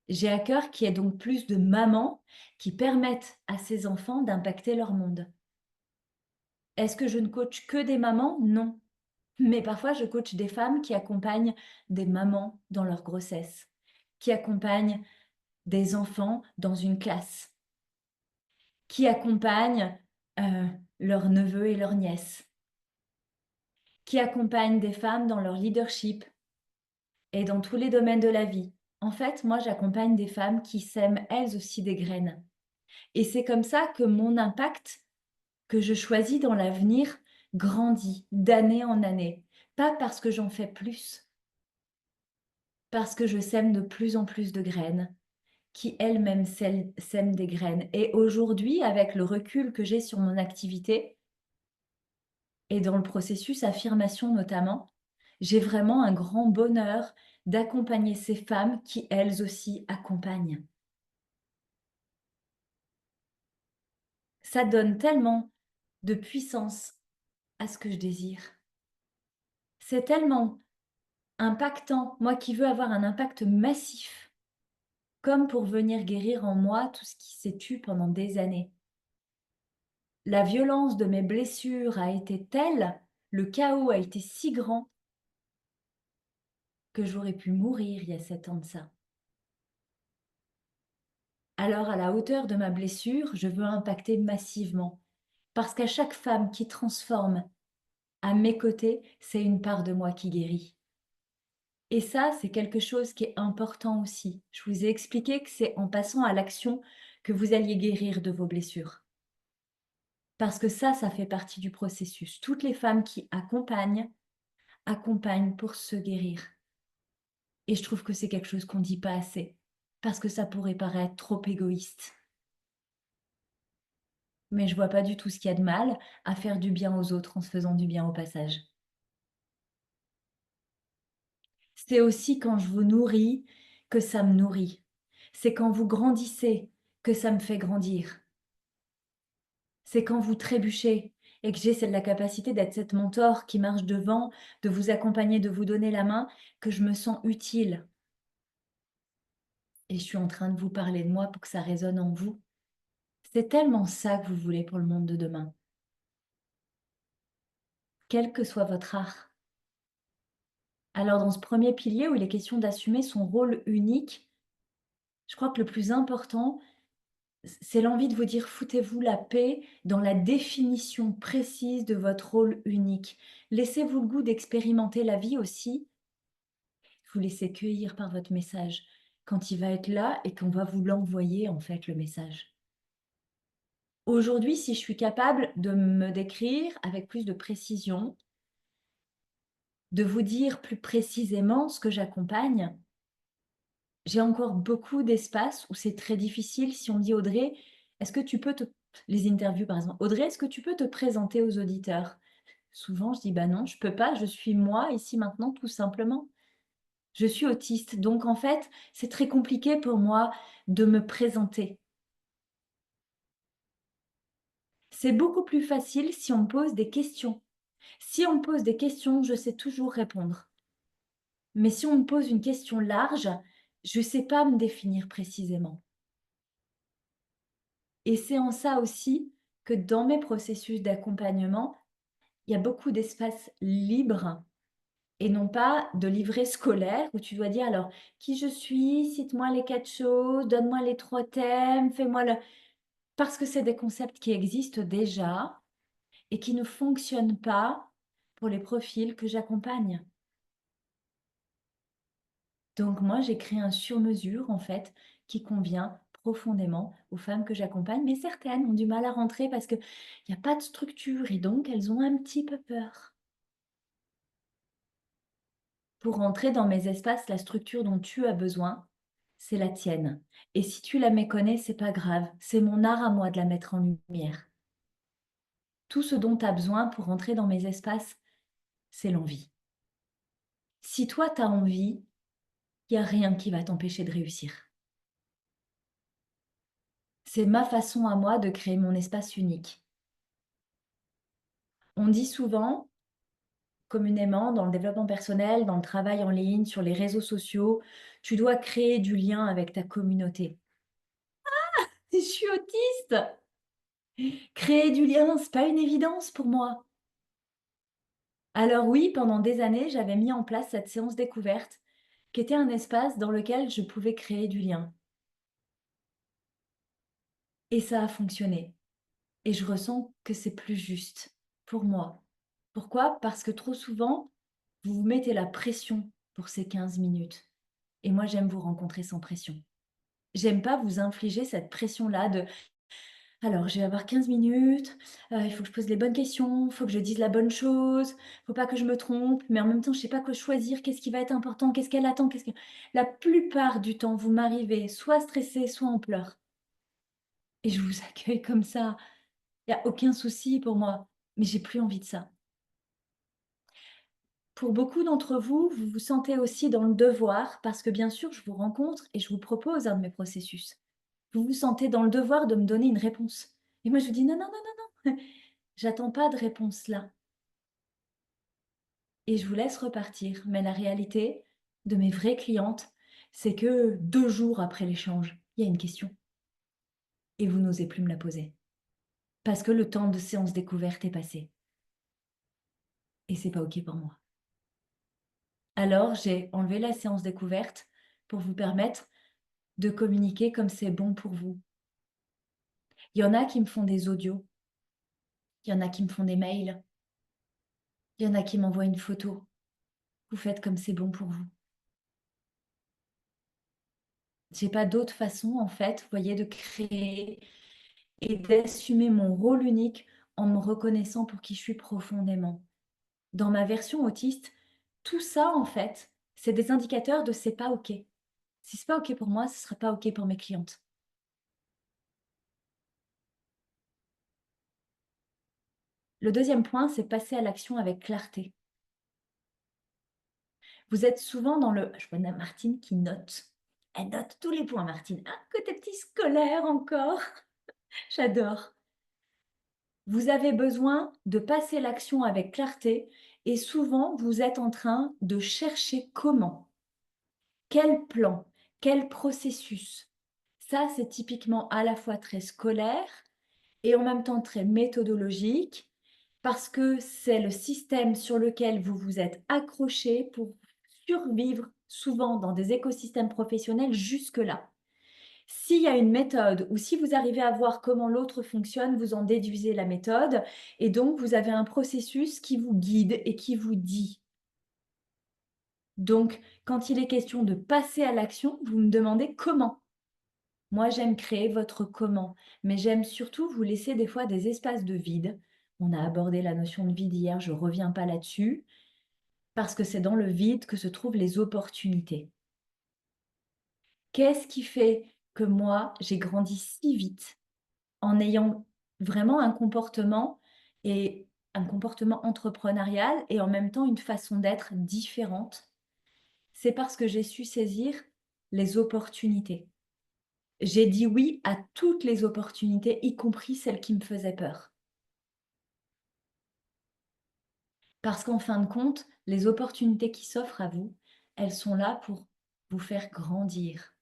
J'ai à cœur qu'il y ait donc plus de mamans qui permettent à ces enfants d'impacter leur monde. Est-ce que je ne coach que des mamans? Non. Mais parfois, je coach des femmes qui accompagnent des mamans dans leur grossesse, qui accompagnent des enfants dans une classe, qui accompagnent leurs neveux et leurs nièces, qui accompagnent des femmes dans leur leadership et dans tous les domaines de la vie. En fait, moi, j'accompagne des femmes qui sèment elles aussi des graines. Et c'est comme ça que mon impact que je choisis dans l'avenir grandit d'année en année. Pas parce que j'en fais plus, parce que je sème de plus en plus de graines, qui elles-mêmes sèment des graines. Et aujourd'hui, avec le recul que j'ai sur mon activité, et dans le processus affirmation notamment, j'ai vraiment un grand bonheur d'accompagner ces femmes qui elles aussi accompagnent. Ça donne tellement de puissance à ce que je désire. C'est tellement impactant, moi qui veux avoir un impact massif, comme pour venir guérir en moi tout ce qui s'est tu pendant des années. La violence de mes blessures a été telle, le chaos a été si grand que j'aurais pu mourir il y a 7 ans de ça. Alors à la hauteur de ma blessure, je veux impacter massivement, parce qu'à chaque femme qui transforme à mes côtés, c'est une part de moi qui guérit. Et ça, c'est quelque chose qui est important aussi. Je vous ai expliqué que c'est en passant à l'action que vous alliez guérir de vos blessures. Parce que ça fait partie du processus. Toutes les femmes qui accompagnent, accompagnent pour se guérir. Et je trouve que c'est quelque chose qu'on ne dit pas assez, parce que ça pourrait paraître trop égoïste. Mais je vois pas du tout ce qu'il y a de mal à faire du bien aux autres en se faisant du bien au passage. C'est aussi quand je vous nourris que ça me nourrit. C'est quand vous grandissez que ça me fait grandir. C'est quand vous trébuchez et que j'ai la capacité d'être cette mentor qui marche devant, de vous accompagner, de vous donner la main, que je me sens utile. Et je suis en train de vous parler de moi pour que ça résonne en vous. C'est tellement ça que vous voulez pour le monde de demain. Quel que soit votre art. Alors dans ce premier pilier où il est question d'assumer son rôle unique, je crois que le plus important, c'est l'envie de vous dire foutez-vous la paix dans la définition précise de votre rôle unique. Laissez-vous le goût d'expérimenter la vie aussi. Vous laissez cueillir par votre message quand il va être là et qu'on va vous l'envoyer en fait le message. Aujourd'hui, si je suis capable de me décrire avec plus de précision, de vous dire plus précisément ce que j'accompagne, j'ai encore beaucoup d'espace où c'est très difficile si on me dit Audrey, est-ce que tu peux te... Les interviews par exemple. Audrey, est-ce que tu peux te présenter aux auditeurs? Souvent, je dis bah non, je peux pas, je suis moi ici maintenant tout simplement. Je suis autiste, donc en fait, c'est très compliqué pour moi de me présenter. C'est beaucoup plus facile si on me pose des questions. Si on me pose des questions, je sais toujours répondre. Mais si on me pose une question large, je ne sais pas me définir précisément. Et c'est en ça aussi que dans mes processus d'accompagnement, il y a beaucoup d'espace libre et non pas de livret scolaire où tu dois dire alors qui je suis, cite-moi les 4 choses, donne-moi les 3 thèmes, fais-moi le parce que c'est des concepts qui existent déjà et qui ne fonctionnent pas pour les profils que j'accompagne. Donc moi, j'ai créé un sur-mesure en fait qui convient profondément aux femmes que j'accompagne, mais certaines ont du mal à rentrer parce qu'il y a pas de structure et donc elles ont un petit peu peur. Pour rentrer dans mes espaces, la structure dont tu as besoin, c'est la tienne. Et si tu la méconnais, c'est pas grave, c'est mon art à moi de la mettre en lumière. Tout ce dont tu as besoin pour rentrer dans mes espaces, c'est l'envie. Si toi, tu as envie, il n'y a rien qui va t'empêcher de réussir. C'est ma façon à moi de créer mon espace unique. On dit souvent, communément, dans le développement personnel, dans le travail en ligne, sur les réseaux sociaux, tu dois créer du lien avec ta communauté. Je suis autiste. Créer du lien, c'est pas une évidence pour moi. Alors oui, pendant des années, j'avais mis en place cette séance découverte, qui était un espace dans lequel je pouvais créer du lien. Et ça a fonctionné. Et je ressens que c'est plus juste pour moi. Pourquoi? Parce que trop souvent, vous vous mettez la pression pour ces 15 minutes. Et moi, j'aime vous rencontrer sans pression. J'aime pas vous infliger cette pression-là de alors, je vais avoir 15 minutes, il faut que je pose les bonnes questions, il faut que je dise la bonne chose, faut pas que je me trompe, mais en même temps, je sais pas quoi choisir, qu'est-ce qui va être important, qu'est-ce qu'elle attend, qu'est-ce que la plupart du temps, vous m'arrivez soit stressée, soit en pleurs et je vous accueille comme ça. Il y a aucun souci pour moi, mais j'ai plus envie de ça. Pour beaucoup d'entre vous, vous vous sentez aussi dans le devoir parce que bien sûr, je vous rencontre et je vous propose un de mes processus. Vous vous sentez dans le devoir de me donner une réponse et moi, je vous dis: «Non, non, non, non, non, j'attends pas de réponse là». Et je vous laisse repartir. Mais la réalité de mes vraies clientes, c'est que 2 jours après l'échange, il y a une question et vous n'osez plus me la poser. Parce que le temps de séance découverte est passé et c'est pas OK pour moi. Alors, j'ai enlevé la séance découverte pour vous permettre de communiquer comme c'est bon pour vous. Il y en a qui me font des audios, il y en a qui me font des mails, il y en a qui m'envoient une photo. Vous faites comme c'est bon pour vous. J'ai pas d'autre façon, en fait, vous voyez, de créer et d'assumer mon rôle unique en me reconnaissant pour qui je suis profondément. Dans ma version autiste, tout ça, en fait, c'est des indicateurs de c'est pas OK. Si c'est pas OK pour moi, ce sera pas OK pour mes clientes. Le deuxième point, c'est passer à l'action avec clarté. Vous êtes souvent dans le je vois Martine qui note. Elle note tous les points, Martine. Ah, côté petit scolaire encore. J'adore. Vous avez besoin de passer l'action avec clarté et souvent, vous êtes en train de chercher comment. Quel plan? Quel processus? Ça, c'est typiquement à la fois très scolaire et en même temps très méthodologique parce que c'est le système sur lequel vous vous êtes accroché pour survivre souvent dans des écosystèmes professionnels jusque-là. S'il y a une méthode ou si vous arrivez à voir comment l'autre fonctionne, vous en déduisez la méthode et donc vous avez un processus qui vous guide et qui vous dit. Donc, quand il est question de passer à l'action, vous me demandez comment. Moi, j'aime créer votre comment, mais j'aime surtout vous laisser des fois des espaces de vide. On a abordé la notion de vide hier, je ne reviens pas là-dessus, parce que c'est dans le vide que se trouvent les opportunités. Qu'est-ce qui fait que moi, j'ai grandi si vite en ayant vraiment un comportement entrepreneurial et en même temps une façon d'être différente? C'est parce que j'ai su saisir les opportunités. J'ai dit oui à toutes les opportunités, y compris celles qui me faisaient peur. Parce qu'en fin de compte, les opportunités qui s'offrent à vous, elles sont là pour vous faire grandir.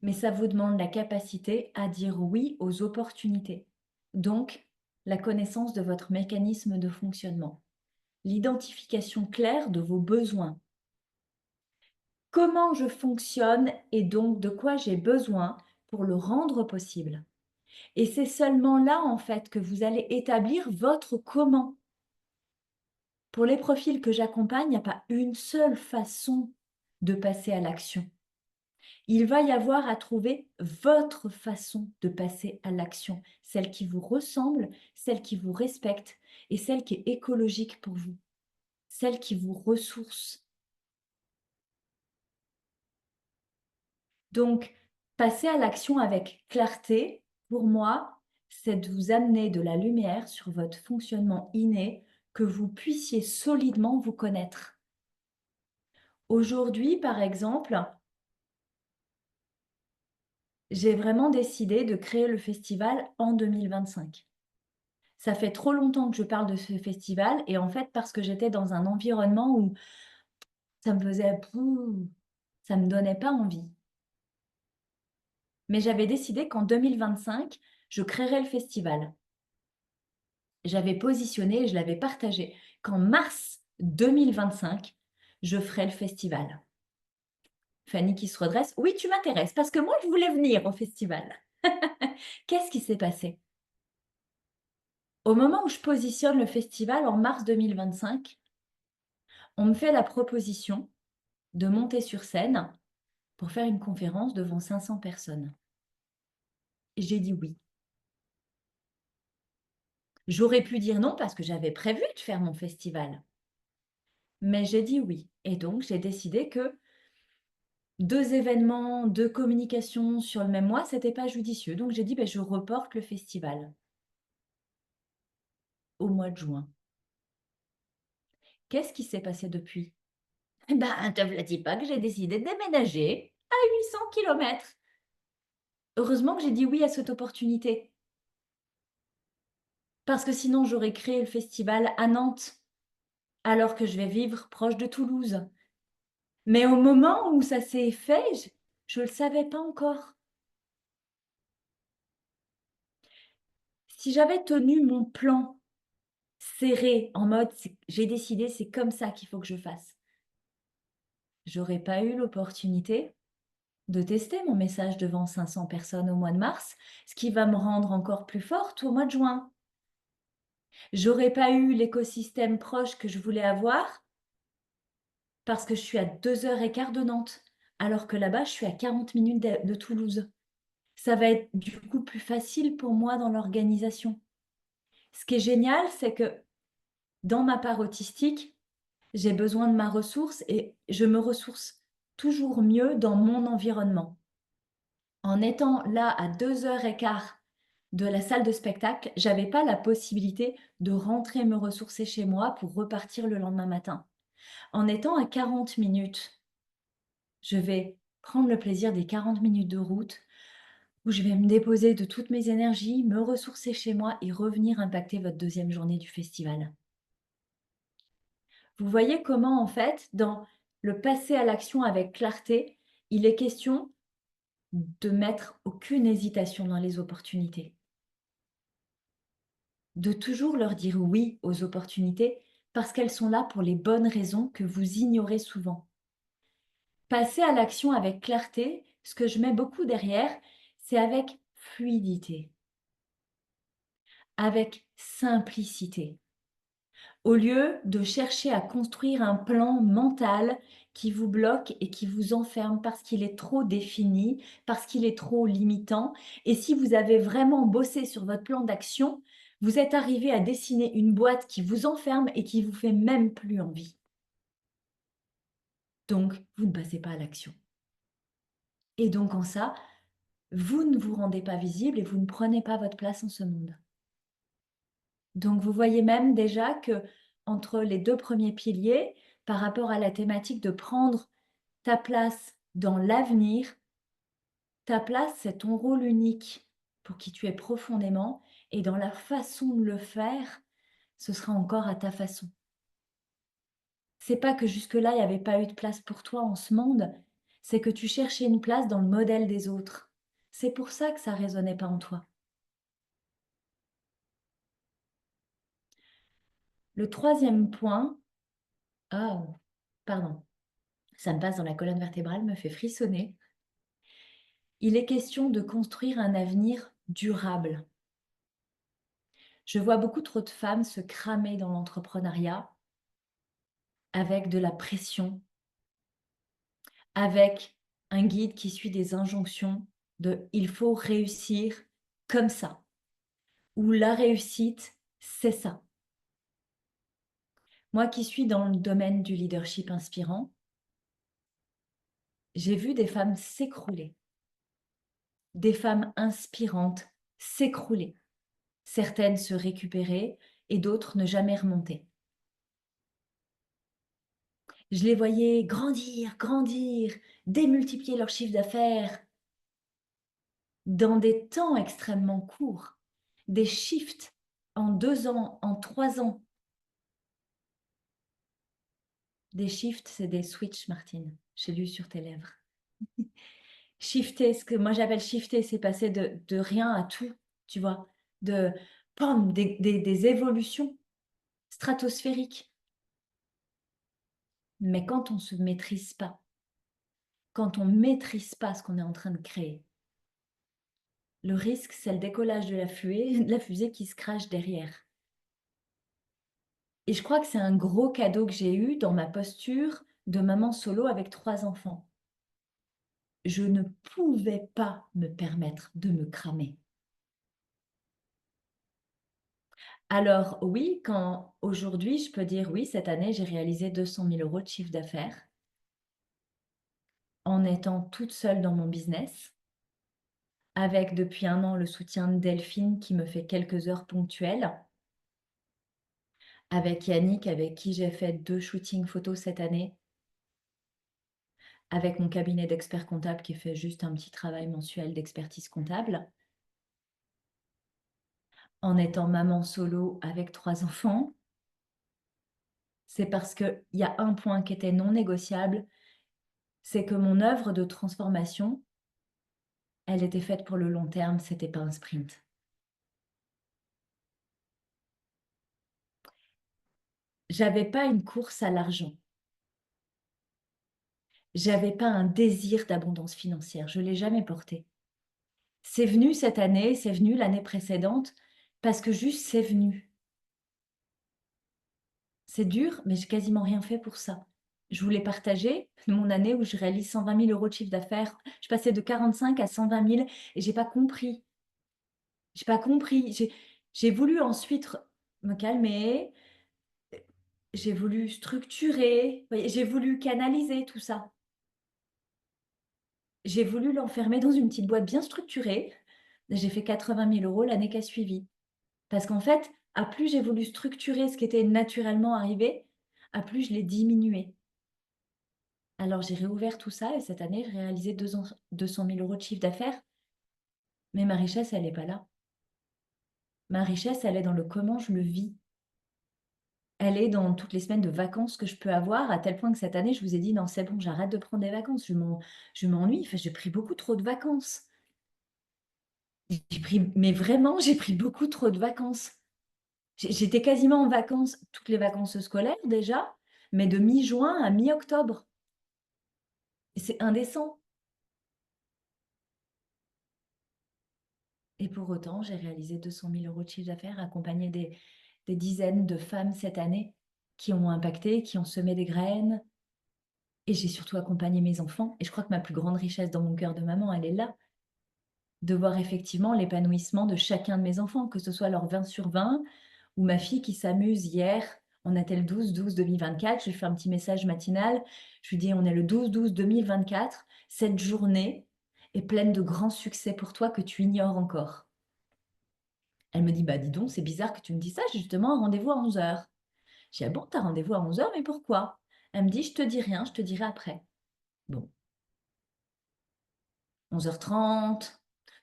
Mais ça vous demande la capacité à dire oui aux opportunités. Donc, la connaissance de votre mécanisme de fonctionnement, l'identification claire de vos besoins. Comment je fonctionne et donc de quoi j'ai besoin pour le rendre possible. Et c'est seulement là, en fait, que vous allez établir votre comment. Pour les profils que j'accompagne, il n'y a pas une seule façon de passer à l'action. Il va y avoir à trouver votre façon de passer à l'action, celle qui vous ressemble, celle qui vous respecte et celle qui est écologique pour vous, celle qui vous ressource. Donc, passer à l'action avec clarté, pour moi, c'est de vous amener de la lumière sur votre fonctionnement inné, que vous puissiez solidement vous connaître. Aujourd'hui, par exemple, j'ai vraiment décidé de créer le festival en 2025. Ça fait trop longtemps que je parle de ce festival et en fait, parce que j'étais dans un environnement où ça me faisait... ça me donnait pas envie. Mais j'avais décidé qu'en 2025, je créerais le festival. J'avais positionné et je l'avais partagé qu'en mars 2025, je ferai le festival. Fanny qui se redresse. Oui, tu m'intéresses parce que moi, je voulais venir au festival. Qu'est-ce qui s'est passé? Au moment où je positionne le festival en mars 2025, on me fait la proposition de monter sur scène pour faire une conférence devant 500 personnes. Et j'ai dit oui. J'aurais pu dire non parce que j'avais prévu de faire mon festival. Mais j'ai dit oui. Et donc, j'ai décidé que 2 événements, 2 communications sur le même mois, c'était pas judicieux. Donc, j'ai dit, ben, je reporte le festival au mois de juin. Qu'est-ce qui s'est passé depuis? Eh ben, ne te le dis pas que j'ai décidé de déménager à 800 km. Heureusement que j'ai dit oui à cette opportunité. Parce que sinon, j'aurais créé le festival à Nantes, alors que je vais vivre proche de Toulouse. Mais au moment où ça s'est fait, je ne le savais pas encore. Si j'avais tenu mon plan serré, en mode j'ai décidé, c'est comme ça qu'il faut que je fasse, j'aurais pas eu l'opportunité de tester mon message devant 500 personnes au mois de mars, ce qui va me rendre encore plus forte au mois de juin. J'aurais pas eu l'écosystème proche que je voulais avoir parce que je suis à 2h15 de Nantes, alors que là-bas, je suis à 40 minutes de Toulouse. Ça va être du coup plus facile pour moi dans l'organisation. Ce qui est génial, c'est que dans ma part autistique, j'ai besoin de ma ressource et je me ressource toujours mieux dans mon environnement. En étant là à 2h15 de la salle de spectacle, j'avais pas la possibilité de rentrer me ressourcer chez moi pour repartir le lendemain matin. En étant à 40 minutes, je vais prendre le plaisir des 40 minutes de route où je vais me déposer de toutes mes énergies, me ressourcer chez moi et revenir impacter votre deuxième journée du festival. Vous voyez comment, en fait, dans le passer à l'action avec clarté, il est question de mettre aucune hésitation dans les opportunités. De toujours leur dire oui aux opportunités parce qu'elles sont là pour les bonnes raisons que vous ignorez souvent. Passer à l'action avec clarté, ce que je mets beaucoup derrière, c'est avec fluidité, avec simplicité. Au lieu de chercher à construire un plan mental qui vous bloque et qui vous enferme parce qu'il est trop défini, parce qu'il est trop limitant. Et si vous avez vraiment bossé sur votre plan d'action, vous êtes arrivé à dessiner une boîte qui vous enferme et qui vous fait même plus envie. Donc, vous ne passez pas à l'action. Et donc, en ça, vous ne vous rendez pas visible et vous ne prenez pas votre place en ce monde. Donc, vous voyez même déjà que entre les 2 premiers piliers, par rapport à la thématique de prendre ta place dans l'avenir, ta place, c'est ton rôle unique pour qui tu es profondément et dans la façon de le faire, ce sera encore à ta façon. C'est pas que jusque-là, il n'y avait pas eu de place pour toi en ce monde, c'est que tu cherchais une place dans le modèle des autres. C'est pour ça que ça résonnait pas en toi. Le troisième point, ah, pardon, ça me passe dans la colonne vertébrale, me fait frissonner. Il est question de construire un avenir durable. Je vois beaucoup trop de femmes se cramer dans l'entrepreneuriat avec de la pression, avec un guide qui suit des injonctions de il faut réussir comme ça, ou la réussite, c'est ça. Moi qui suis dans le domaine du leadership inspirant, j'ai vu des femmes s'écrouler, des femmes inspirantes s'écrouler, certaines se récupérer et d'autres ne jamais remonter. Je les voyais grandir, grandir, démultiplier leur chiffre d'affaires dans des temps extrêmement courts, des shifts en 2 ans, en 3 ans. Des shifts, c'est des switches, Martine. J'ai lu sur tes lèvres. Shifter, ce que moi j'appelle shifter, c'est passer de rien à tout, tu vois, de pam, des évolutions stratosphériques. Mais quand on ne se maîtrise pas, quand on ne maîtrise pas ce qu'on est en train de créer, le risque, c'est le décollage de la fusée qui se crache derrière. Et je crois que c'est un gros cadeau que j'ai eu dans ma posture de maman solo avec 3 enfants. Je ne pouvais pas me permettre de me cramer. Alors oui, quand aujourd'hui, je peux dire oui, cette année, j'ai réalisé 200 000 € de chiffre d'affaires en étant toute seule dans mon business, avec depuis 1 an le soutien de Delphine qui me fait quelques heures ponctuelles, avec Yannick avec qui j'ai fait 2 shootings photos cette année, avec mon cabinet d'experts comptables qui fait juste un petit travail mensuel d'expertise comptable, en étant maman solo avec 3 enfants. C'est parce qu'il y a un point qui était non négociable, c'est que mon œuvre de transformation, elle était faite pour le long terme, c'était pas un sprint. J'avais pas une course à l'argent. J'avais pas un désir d'abondance financière. Je l'ai jamais porté. C'est venu cette année, c'est venu l'année précédente, parce que juste c'est venu. C'est dur, mais j'ai quasiment rien fait pour ça. Je voulais partager mon année où je réalise 120 000 € de chiffre d'affaires. Je passais de 45 à 120 000 et j'ai pas compris. J'ai pas compris. J'ai voulu ensuite me calmer. J'ai voulu structurer. J'ai voulu canaliser tout ça. J'ai voulu l'enfermer dans une petite boîte bien structurée. J'ai fait 80 000 € l'année qui a suivi. Parce qu'en fait, à plus j'ai voulu structurer ce qui était naturellement arrivé, à plus je l'ai diminué. Alors j'ai réouvert tout ça et cette année, j'ai réalisé 200 000 € de chiffre d'affaires. Mais ma richesse, elle n'est pas là. Ma richesse, elle est dans le comment je le vis. Elle est dans toutes les semaines de vacances que je peux avoir, à tel point que cette année, je vous ai dit, non, c'est bon, j'arrête de prendre des vacances. Je m'ennuie. Enfin, j'ai pris beaucoup trop de vacances. Mais vraiment, j'ai pris beaucoup trop de vacances. J'étais quasiment en vacances, toutes les vacances scolaires déjà, mais de mi-juin à mi-octobre. C'est indécent. Et pour autant, j'ai réalisé 200 000 € de chiffre d'affaires, accompagné des dizaines de femmes cette année qui ont impacté, qui ont semé des graines. Et j'ai surtout accompagné mes enfants. Et je crois que ma plus grande richesse dans mon cœur de maman, elle est là. De voir effectivement l'épanouissement de chacun de mes enfants, que ce soit leur 20 sur 20 ou ma fille qui s'amuse hier. On était le 12-12-2024. Je lui fais un petit message matinal. Je lui dis, on est le 12-12-2024. Cette journée est pleine de grands succès pour toi que tu ignores encore. Elle me dit, bah dis donc, c'est bizarre que tu me dis ça, j'ai justement un rendez-vous à 11 heures. Je dis, ah bon, t'as rendez-vous à 11 heures, mais pourquoi? Elle me dit, je te dis rien, je te dirai après. Bon, 11h30,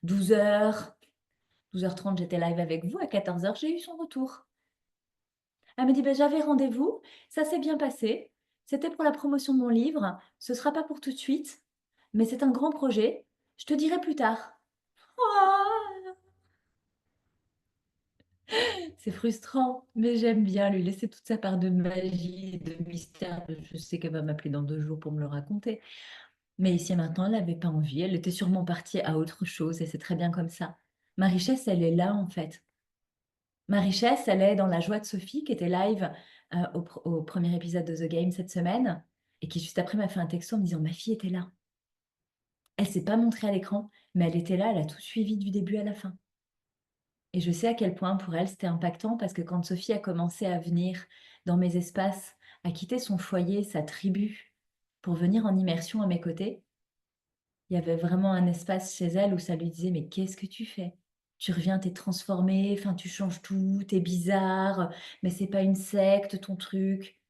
12h, 12h30, j'étais live avec vous, à 14h, j'ai eu son retour. Elle me dit, ben, j'avais rendez-vous, ça s'est bien passé, c'était pour la promotion de mon livre. Ce sera pas pour tout de suite, mais c'est un grand projet. Je te dirai plus tard. Oh, c'est frustrant, mais j'aime bien lui laisser toute sa part de magie, de mystère. Je sais qu'elle va m'appeler dans 2 jours pour me le raconter. Mais ici et maintenant, elle n'avait pas envie. Elle était sûrement partie à autre chose et c'est très bien comme ça. Ma richesse, elle est là en fait. Ma richesse, elle est dans la joie de Sophie qui était live au premier épisode de The Game cette semaine et qui juste après m'a fait un texto en me disant ma fille était là. Elle s'est pas montrée à l'écran, mais elle était là, elle a tout suivi du début à la fin. Et je sais à quel point pour elle c'était impactant parce que quand Sophie a commencé à venir dans mes espaces, à quitter son foyer, sa tribu, pour venir en immersion à mes côtés, il y avait vraiment un espace chez elle où ça lui disait mais qu'est-ce que tu fais? Tu reviens, t'es transformé, enfin tu changes tout, t'es bizarre, mais c'est pas une secte ton truc.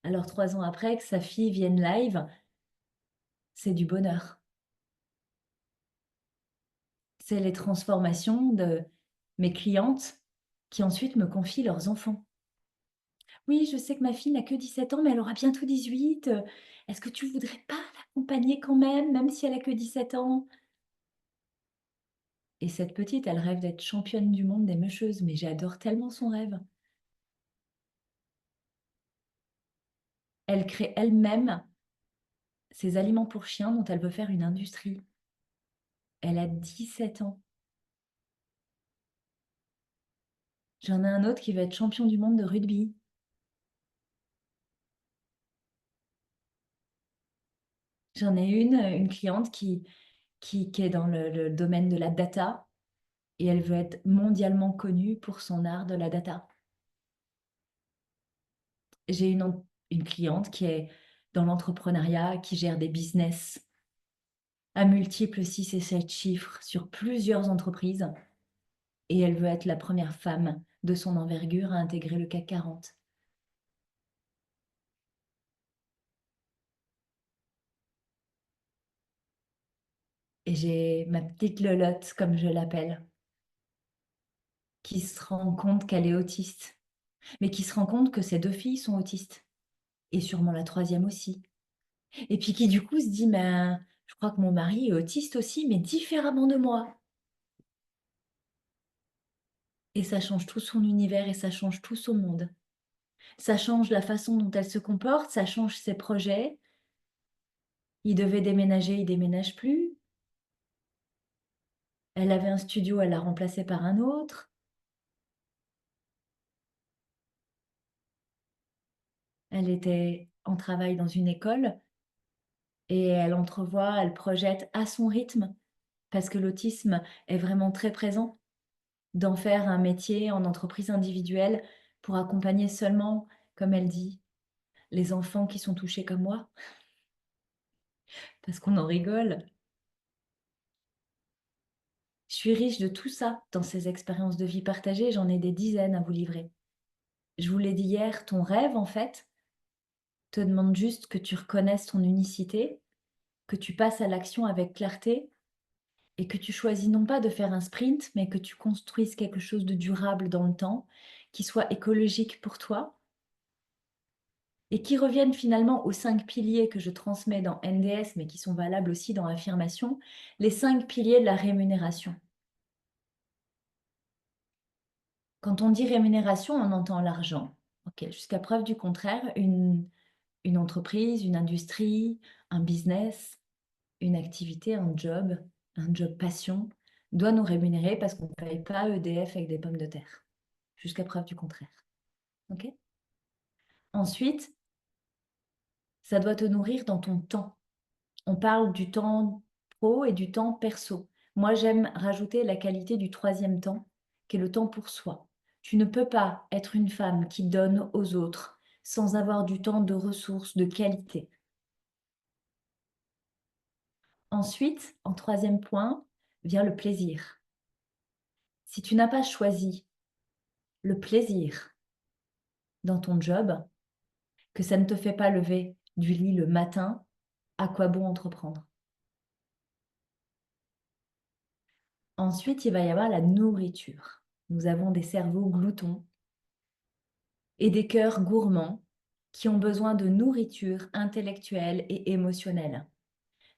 Alors 3 ans après que sa fille vienne live, c'est du bonheur. C'est les transformations de mes clientes qui ensuite me confient leurs enfants. Oui, je sais que ma fille n'a que 17 ans, mais elle aura bientôt 18. Est-ce que tu voudrais pas l'accompagner quand même si elle a que 17 ans? Et cette petite, elle rêve d'être championne du monde des meucheuses, mais j'adore tellement son rêve. Elle crée elle-même ses aliments pour chiens dont elle veut faire une industrie. Elle a 17 ans. J'en ai un autre qui va être champion du monde de rugby. J'en ai une cliente qui est dans le domaine de la data et elle veut être mondialement connue pour son art de la data. J'ai une cliente qui est dans l'entrepreneuriat, qui gère des business à multiples 6 et 7 chiffres sur plusieurs entreprises et elle veut être la première femme de son envergure à intégrer le CAC 40. Et j'ai ma petite Lolotte, comme je l'appelle, qui se rend compte qu'elle est autiste, mais qui se rend compte que ses 2 filles sont autistes, et sûrement la troisième aussi. Et puis qui du coup se dit, mais je crois que mon mari est autiste aussi, mais différemment de moi. Et ça change tout son univers et ça change tout son monde. Ça change la façon dont elle se comporte, ça change ses projets. Il devait déménager, il déménage plus. Elle avait un studio, elle l'a remplacé par un autre. Elle était en travail dans une école et elle entrevoit, elle projette à son rythme, parce que l'autisme est vraiment très présent, d'en faire un métier en entreprise individuelle pour accompagner seulement, comme elle dit, les enfants qui sont touchés comme moi, parce qu'on en rigole. Je suis riche de tout ça dans ces expériences de vie partagées, j'en ai des dizaines à vous livrer. Je vous l'ai dit hier, ton rêve, en fait, te demande juste que tu reconnaisses ton unicité, que tu passes à l'action avec clarté et que tu choisis non pas de faire un sprint, mais que tu construises quelque chose de durable dans le temps, qui soit écologique pour toi et qui revienne finalement aux 5 piliers que je transmets dans NDS, mais qui sont valables aussi dans Affirmation, les 5 piliers de la rémunération. Quand on dit rémunération, on entend l'argent. Ok, jusqu'à preuve du contraire, une entreprise, une industrie, un business, une activité, un job passion, doit nous rémunérer parce qu'on ne paye pas EDF avec des pommes de terre. Jusqu'à preuve du contraire. Ok. Ensuite, ça doit te nourrir dans ton temps. On parle du temps pro et du temps perso. Moi, j'aime rajouter la qualité du troisième temps, qui est le temps pour soi. Tu ne peux pas être une femme qui donne aux autres sans avoir du temps de ressources, de qualité. Ensuite, en troisième point, vient le plaisir. Si tu n'as pas choisi le plaisir dans ton job, que ça ne te fait pas lever du lit le matin, à quoi bon entreprendre? Ensuite, il va y avoir la nourriture. Nous avons des cerveaux gloutons et des cœurs gourmands. qui ont besoin de nourriture intellectuelle et émotionnelle.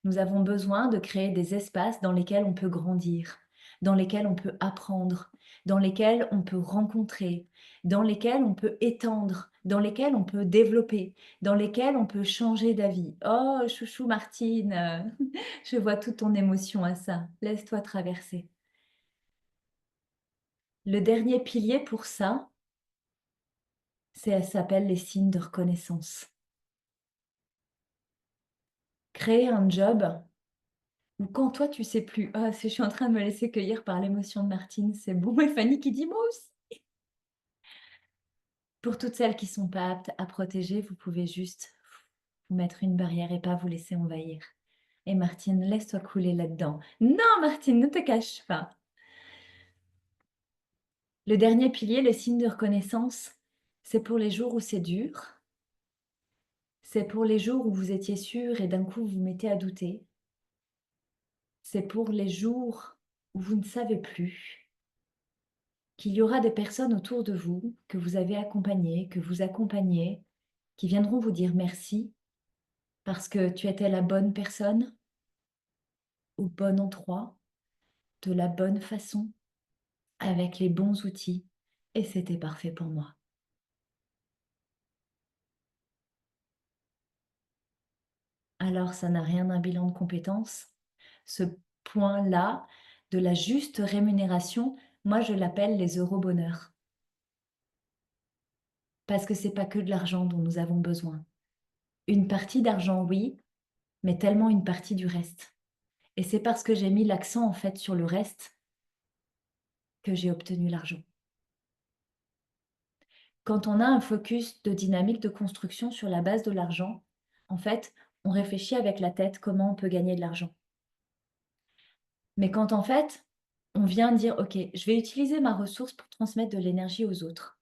Nous avons besoin de créer des espaces dans lesquels on peut grandir, dans lesquels on peut apprendre, dans lesquels on peut rencontrer, dans lesquels on peut étendre, dans lesquels on peut développer, dans lesquels on peut changer d'avis. Oh, chouchou Martine, je vois toute ton émotion à ça. Laisse-toi traverser. Le dernier pilier pour ça, elle s'appelle les signes de reconnaissance. Créer un job où quand toi tu sais plus, ah, je suis en train de me laisser cueillir par l'émotion de Martine, c'est bon. Et Fanny qui dit moi aussi. Pour toutes celles qui sont pas aptes à protéger, vous pouvez juste vous mettre une barrière et pas vous laisser envahir. Et Martine, laisse-toi couler là-dedans. Non, Martine, ne te cache pas. Le dernier pilier, le signe de reconnaissance, c'est pour les jours où c'est dur. C'est pour les jours où vous étiez sûr et d'un coup vous vous mettez à douter. C'est pour les jours où vous ne savez plus qu'il y aura des personnes autour de vous que vous avez accompagnées, que vous accompagnez, qui viendront vous dire merci parce que tu étais la bonne personne, au bon endroit, de la bonne façon, avec les bons outils, et c'était parfait pour moi. Alors, ça n'a rien d'un bilan de compétences. Ce point-là, de la juste rémunération, moi, je l'appelle les eurobonheurs. Parce que c'est pas que de l'argent dont nous avons besoin. Une partie d'argent, oui, mais tellement une partie du reste. Et c'est parce que j'ai mis l'accent, en fait, sur le reste que j'ai obtenu l'argent. Quand on a un focus de dynamique de construction sur la base de l'argent, en fait, on réfléchit avec la tête comment on peut gagner de l'argent. Mais quand en fait, on vient dire, OK, je vais utiliser ma ressource pour transmettre de l'énergie aux autres.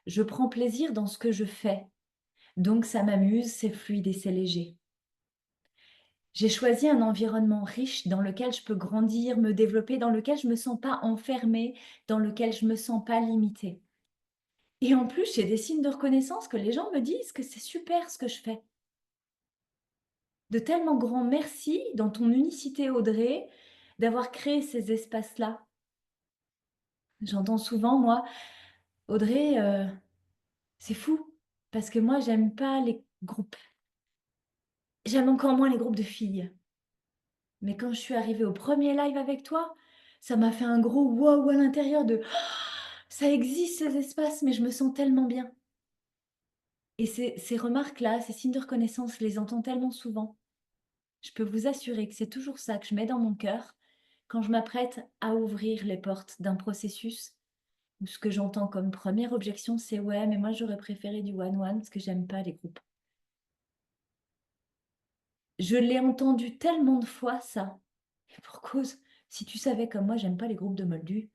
Je prends plaisir dans ce que je fais. Donc ça m'amuse, c'est fluide et c'est léger. J'ai choisi un environnement riche dans lequel je peux grandir, me développer, dans lequel je ne me sens pas enfermée, dans lequel je ne me sens pas limitée. Et en plus, j'ai des signes de reconnaissance que les gens me disent que c'est super ce que je fais. De tellement grand merci dans ton unicité, Audrey, d'avoir créé ces espaces-là. J'entends souvent, moi, Audrey, c'est fou, parce que moi, j'aime pas les groupes. J'aime encore moins les groupes de filles. Mais quand je suis arrivée au premier live avec toi, ça m'a fait un gros wow à l'intérieur de ça existe ces espaces, mais je me sens tellement bien. Et ces remarques-là, ces signes de reconnaissance, je les entends tellement souvent. Je peux vous assurer que c'est toujours ça que je mets dans mon cœur quand je m'apprête à ouvrir les portes d'un processus où ce que j'entends comme première objection, c'est ouais, mais moi j'aurais préféré du one-one parce que j'aime pas les groupes. Je l'ai entendu tellement de fois, ça. Et pour cause, si tu savais comme moi, j'aime pas les groupes de moldus.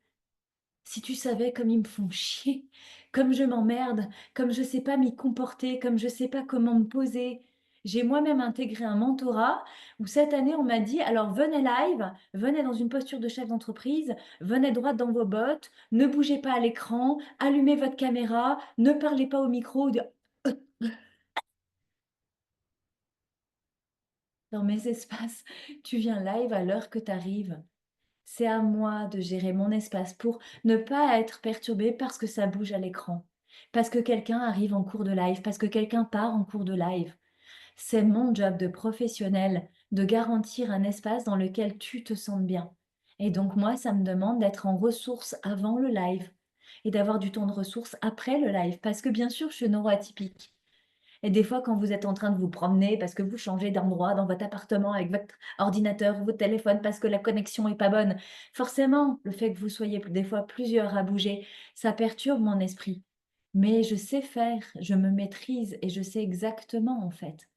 Si tu savais comme ils me font chier, comme je m'emmerde, comme je sais pas m'y comporter, comme je sais pas comment me poser. J'ai moi-même intégré un mentorat où cette année on m'a dit alors venez live, venez dans une posture de chef d'entreprise, venez droite dans vos bottes, ne bougez pas à l'écran, allumez votre caméra, ne parlez pas au micro. Dans mes espaces, tu viens live à l'heure que tu arrives. C'est à moi de gérer mon espace pour ne pas être perturbée parce que ça bouge à l'écran, parce que quelqu'un arrive en cours de live, parce que quelqu'un part en cours de live. C'est mon job de professionnel de garantir un espace dans lequel tu te sens bien. Et donc moi, ça me demande d'être en ressources avant le live et d'avoir du temps de ressources après le live, parce que bien sûr, je suis neuroatypique. Et des fois, quand vous êtes en train de vous promener parce que vous changez d'endroit dans votre appartement avec votre ordinateur ou votre téléphone parce que la connexion est pas bonne, forcément, le fait que vous soyez des fois plusieurs à bouger, ça perturbe mon esprit. Mais je sais faire, je me maîtrise et je sais exactement en fait.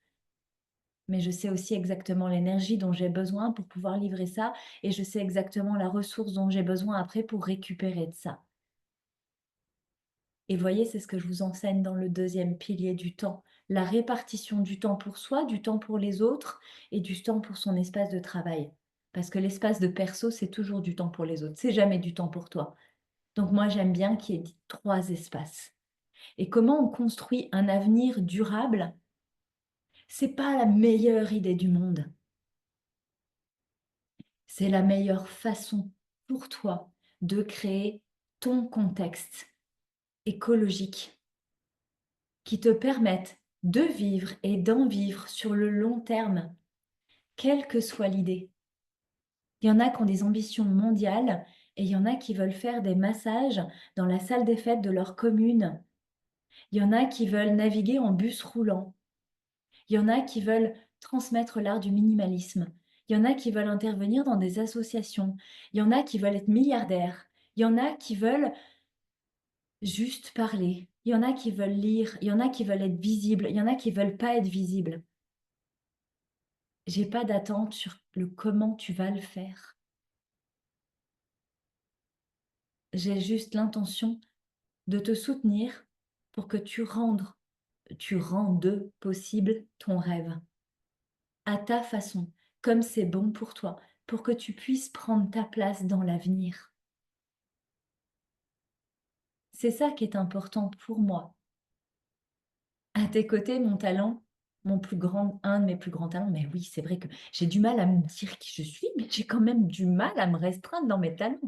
Mais je sais aussi exactement l'énergie dont j'ai besoin pour pouvoir livrer ça et je sais exactement la ressource dont j'ai besoin après pour récupérer de ça. Et voyez, c'est ce que je vous enseigne dans le deuxième pilier du temps. La répartition du temps pour soi, du temps pour les autres et du temps pour son espace de travail. Parce que l'espace de perso, c'est toujours du temps pour les autres. C'est jamais du temps pour toi. Donc moi, j'aime bien qu'il y ait trois espaces. Et comment on construit un avenir durable, c'est pas la meilleure idée du monde. C'est la meilleure façon pour toi de créer ton contexte écologique qui te permette de vivre et d'en vivre sur le long terme, quelle que soit l'idée. Il y en a qui ont des ambitions mondiales et il y en a qui veulent faire des massages dans la salle des fêtes de leur commune. Il y en a qui veulent naviguer en bus roulant. Il y en a qui veulent transmettre l'art du minimalisme. Il y en a qui veulent intervenir dans des associations. Il y en a qui veulent être milliardaires. Il y en a qui veulent juste parler. Il y en a qui veulent lire. Il y en a qui veulent être visibles. Il y en a qui veulent pas être visibles. J'ai pas d'attente sur le comment tu vas le faire. J'ai juste l'intention de te soutenir pour que tu rendes possible ton rêve à ta façon, comme c'est bon pour toi, pour que tu puisses prendre ta place dans l'avenir. C'est ça qui est important pour moi. À tes côtés, mon talent, un de mes plus grands talents, mais oui, c'est vrai que j'ai du mal à me dire qui je suis, mais j'ai quand même du mal à me restreindre dans mes talents.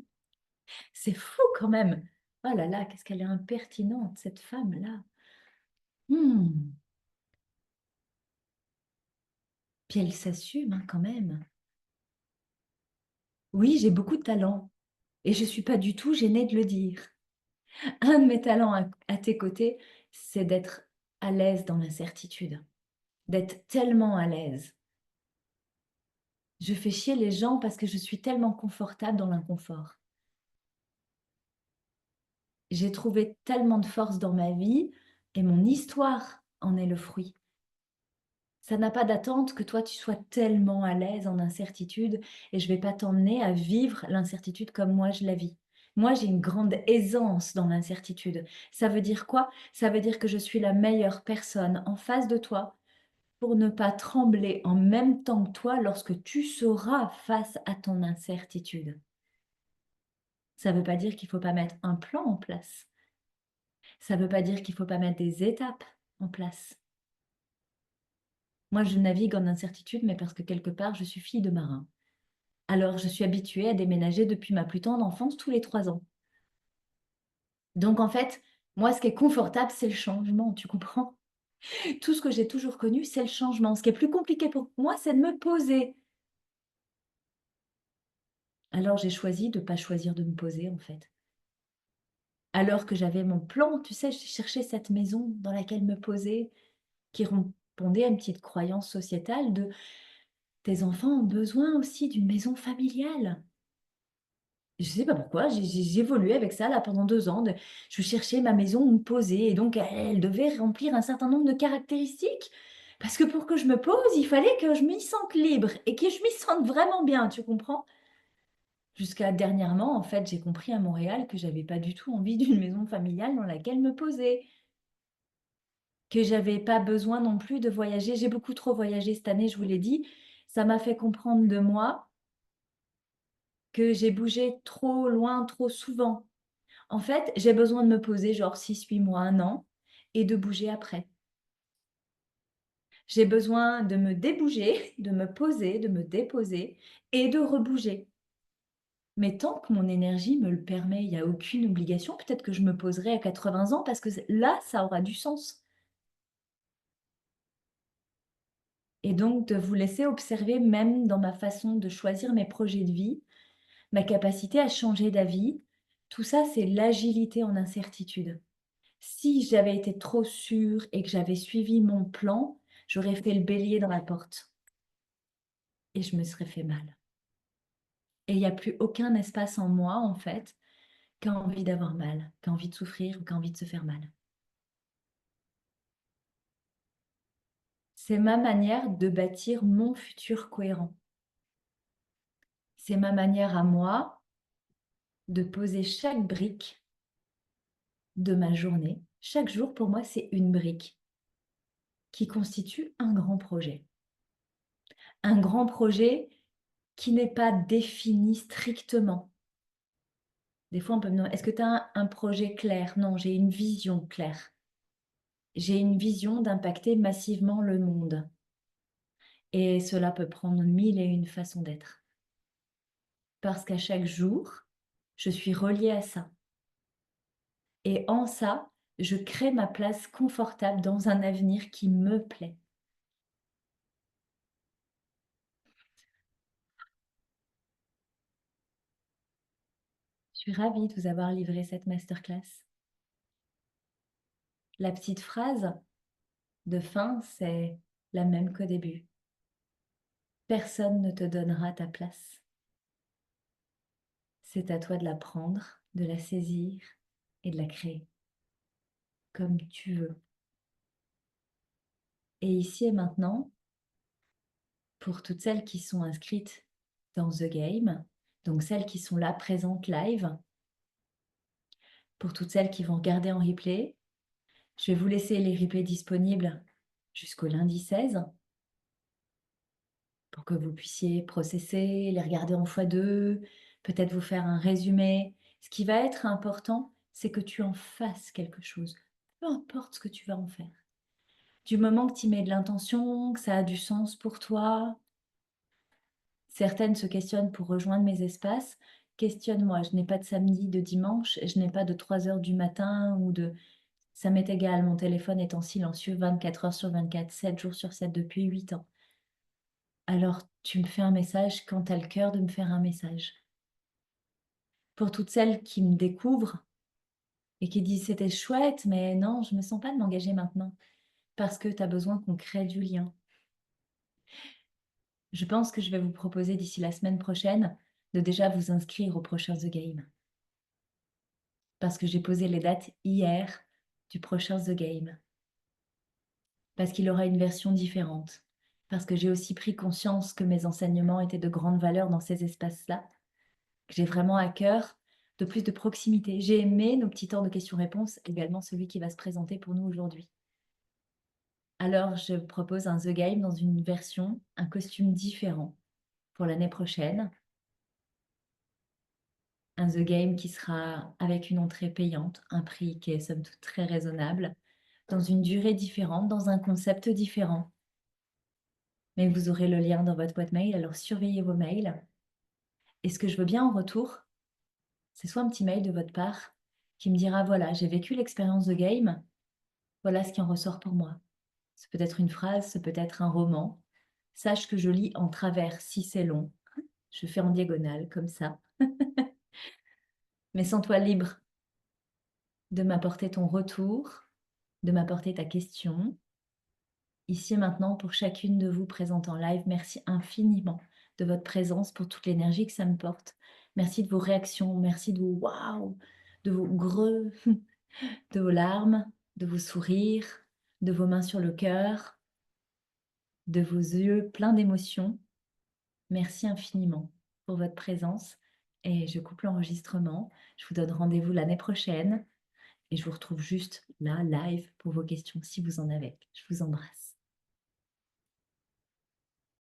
C'est fou quand même. Oh là là, qu'est-ce qu'elle est impertinente, cette femme-là. Hmm. Puis elle s'assume hein, quand même. Oui, j'ai beaucoup de talent et je ne suis pas du tout gênée de le dire. Un de mes talents à tes côtés, c'est d'être à l'aise dans l'incertitude, d'être tellement à l'aise. Je fais chier les gens parce que je suis tellement confortable dans l'inconfort. J'ai trouvé tellement de force dans ma vie et mon histoire en est le fruit. Ça n'a pas d'attente que toi tu sois tellement à l'aise en incertitude et je ne vais pas t'emmener à vivre l'incertitude comme moi je la vis. Moi, j'ai une grande aisance dans l'incertitude. Ça veut dire quoi? Ça veut dire que je suis la meilleure personne en face de toi pour ne pas trembler en même temps que toi lorsque tu seras face à ton incertitude. Ça ne veut pas dire qu'il ne faut pas mettre un plan en place. Ça ne veut pas dire qu'il ne faut pas mettre des étapes en place. Moi, je navigue en incertitude, mais parce que quelque part, je suis fille de marin. Alors, je suis habituée à déménager depuis ma plus tendre enfance tous les 3 ans. Donc, en fait, moi, ce qui est confortable, c'est le changement, tu comprends? Tout ce que j'ai toujours connu, c'est le changement. Ce qui est plus compliqué pour moi, c'est de me poser. Alors, j'ai choisi de ne pas choisir de me poser, en fait. Alors que j'avais mon plan, tu sais, j'ai cherché cette maison dans laquelle me poser, qui répondait à une petite croyance sociétale de tes enfants ont besoin aussi d'une maison familiale. Je sais pas pourquoi, j'ai évolué avec ça là pendant 2 ans. Je cherchais ma maison où me poser et donc elle devait remplir un certain nombre de caractéristiques. Parce que pour que je me pose, il fallait que je m'y sente libre et que je m'y sente vraiment bien, tu comprends? Jusqu'à dernièrement, en fait, j'ai compris à Montréal que j'avais pas du tout envie d'une maison familiale dans laquelle me poser. Que j'avais pas besoin non plus de voyager. J'ai beaucoup trop voyagé cette année, je vous l'ai dit. Ça m'a fait comprendre de moi que j'ai bougé trop loin, trop souvent. En fait, j'ai besoin de me poser genre 6, 8 mois, 1 an et de bouger après. J'ai besoin de me débouger, de me poser, de me déposer et de rebouger. Mais tant que mon énergie me le permet, il n'y a aucune obligation. Peut-être que je me poserai à 80 ans parce que là, ça aura du sens. Et donc, de vous laisser observer, même dans ma façon de choisir mes projets de vie, ma capacité à changer d'avis, tout ça, c'est l'agilité en incertitude. Si j'avais été trop sûre et que j'avais suivi mon plan, j'aurais fait le bélier dans la porte et je me serais fait mal. Et il n'y a plus aucun espace en moi, en fait, qui a envie d'avoir mal, qui a envie de souffrir ou qui a envie de se faire mal. C'est ma manière de bâtir mon futur cohérent. C'est ma manière à moi de poser chaque brique de ma journée. Chaque jour, pour moi, c'est une brique qui constitue un grand projet. Un grand projet qui n'est pas défini strictement. Des fois, on peut me demander, est-ce que tu as un projet clair? Non, j'ai une vision claire. j'ai une vision d'impacter massivement le monde. Et cela peut prendre 1001 façons d'être. Parce qu'à chaque jour, je suis reliée à ça. Et en ça, je crée ma place confortable dans un avenir qui me plaît. Je suis ravie de vous avoir livré cette masterclass. La petite phrase de fin, c'est la même qu'au début. Personne ne te donnera ta place. C'est à toi de la prendre, de la saisir et de la créer comme tu veux. Et ici et maintenant, pour toutes celles qui sont inscrites dans The Game, donc celles qui sont là présentes live, pour toutes celles qui vont regarder en replay, je vais vous laisser les replays disponibles jusqu'au lundi 16 pour que vous puissiez processer, les regarder en x2, peut-être vous faire un résumé. Ce qui va être important, c'est que tu en fasses quelque chose, peu importe ce que tu vas en faire. Du moment que tu y mets de l'intention, que ça a du sens pour toi, certaines se questionnent pour rejoindre mes espaces. Questionne-moi, je n'ai pas de samedi, de dimanche, je n'ai pas de 3 heures du matin ou de... Ça m'est égal, mon téléphone est en silencieux 24 heures sur 24, 7 jours sur 7 depuis 8 ans. Alors, tu me fais un message quand tu as le cœur de me faire un message. Pour toutes celles qui me découvrent et qui disent c'était chouette, mais non, je ne me sens pas de m'engager maintenant parce que tu as besoin qu'on crée du lien. Je pense que je vais vous proposer d'ici la semaine prochaine de déjà vous inscrire au prochain The Game. Parce que j'ai posé les dates hier du prochain The Game. Parce qu'il aura une version différente. Parce que j'ai aussi pris conscience que mes enseignements étaient de grande valeur dans ces espaces-là. Que j'ai vraiment à cœur de plus de proximité. J'ai aimé nos petits temps de questions-réponses, également celui qui va se présenter pour nous aujourd'hui. Alors, je propose un The Game dans une version, un costume différent pour l'année prochaine. Un The Game qui sera avec une entrée payante, un prix qui est somme toute très raisonnable, dans une durée différente, dans un concept différent. Mais vous aurez le lien dans votre boîte mail, alors surveillez vos mails. Et ce que je veux bien en retour, c'est soit un petit mail de votre part qui me dira, voilà, j'ai vécu l'expérience The Game, voilà ce qui en ressort pour moi. C'est peut-être une phrase, c'est peut-être un roman. Sache que je lis en travers si c'est long. Je fais en diagonale, comme ça. Mais sens-toi libre de m'apporter ton retour, de m'apporter ta question. Ici et maintenant, pour chacune de vous présentes en live, merci infiniment de votre présence, pour toute l'énergie que ça me porte. Merci de vos réactions, merci de vos waouh, de vos greux, de vos larmes, de vos sourires, de vos mains sur le cœur, de vos yeux pleins d'émotions. Merci infiniment pour votre présence et je coupe l'enregistrement. Je vous donne rendez-vous l'année prochaine et je vous retrouve juste là, live, pour vos questions si vous en avez. Je vous embrasse.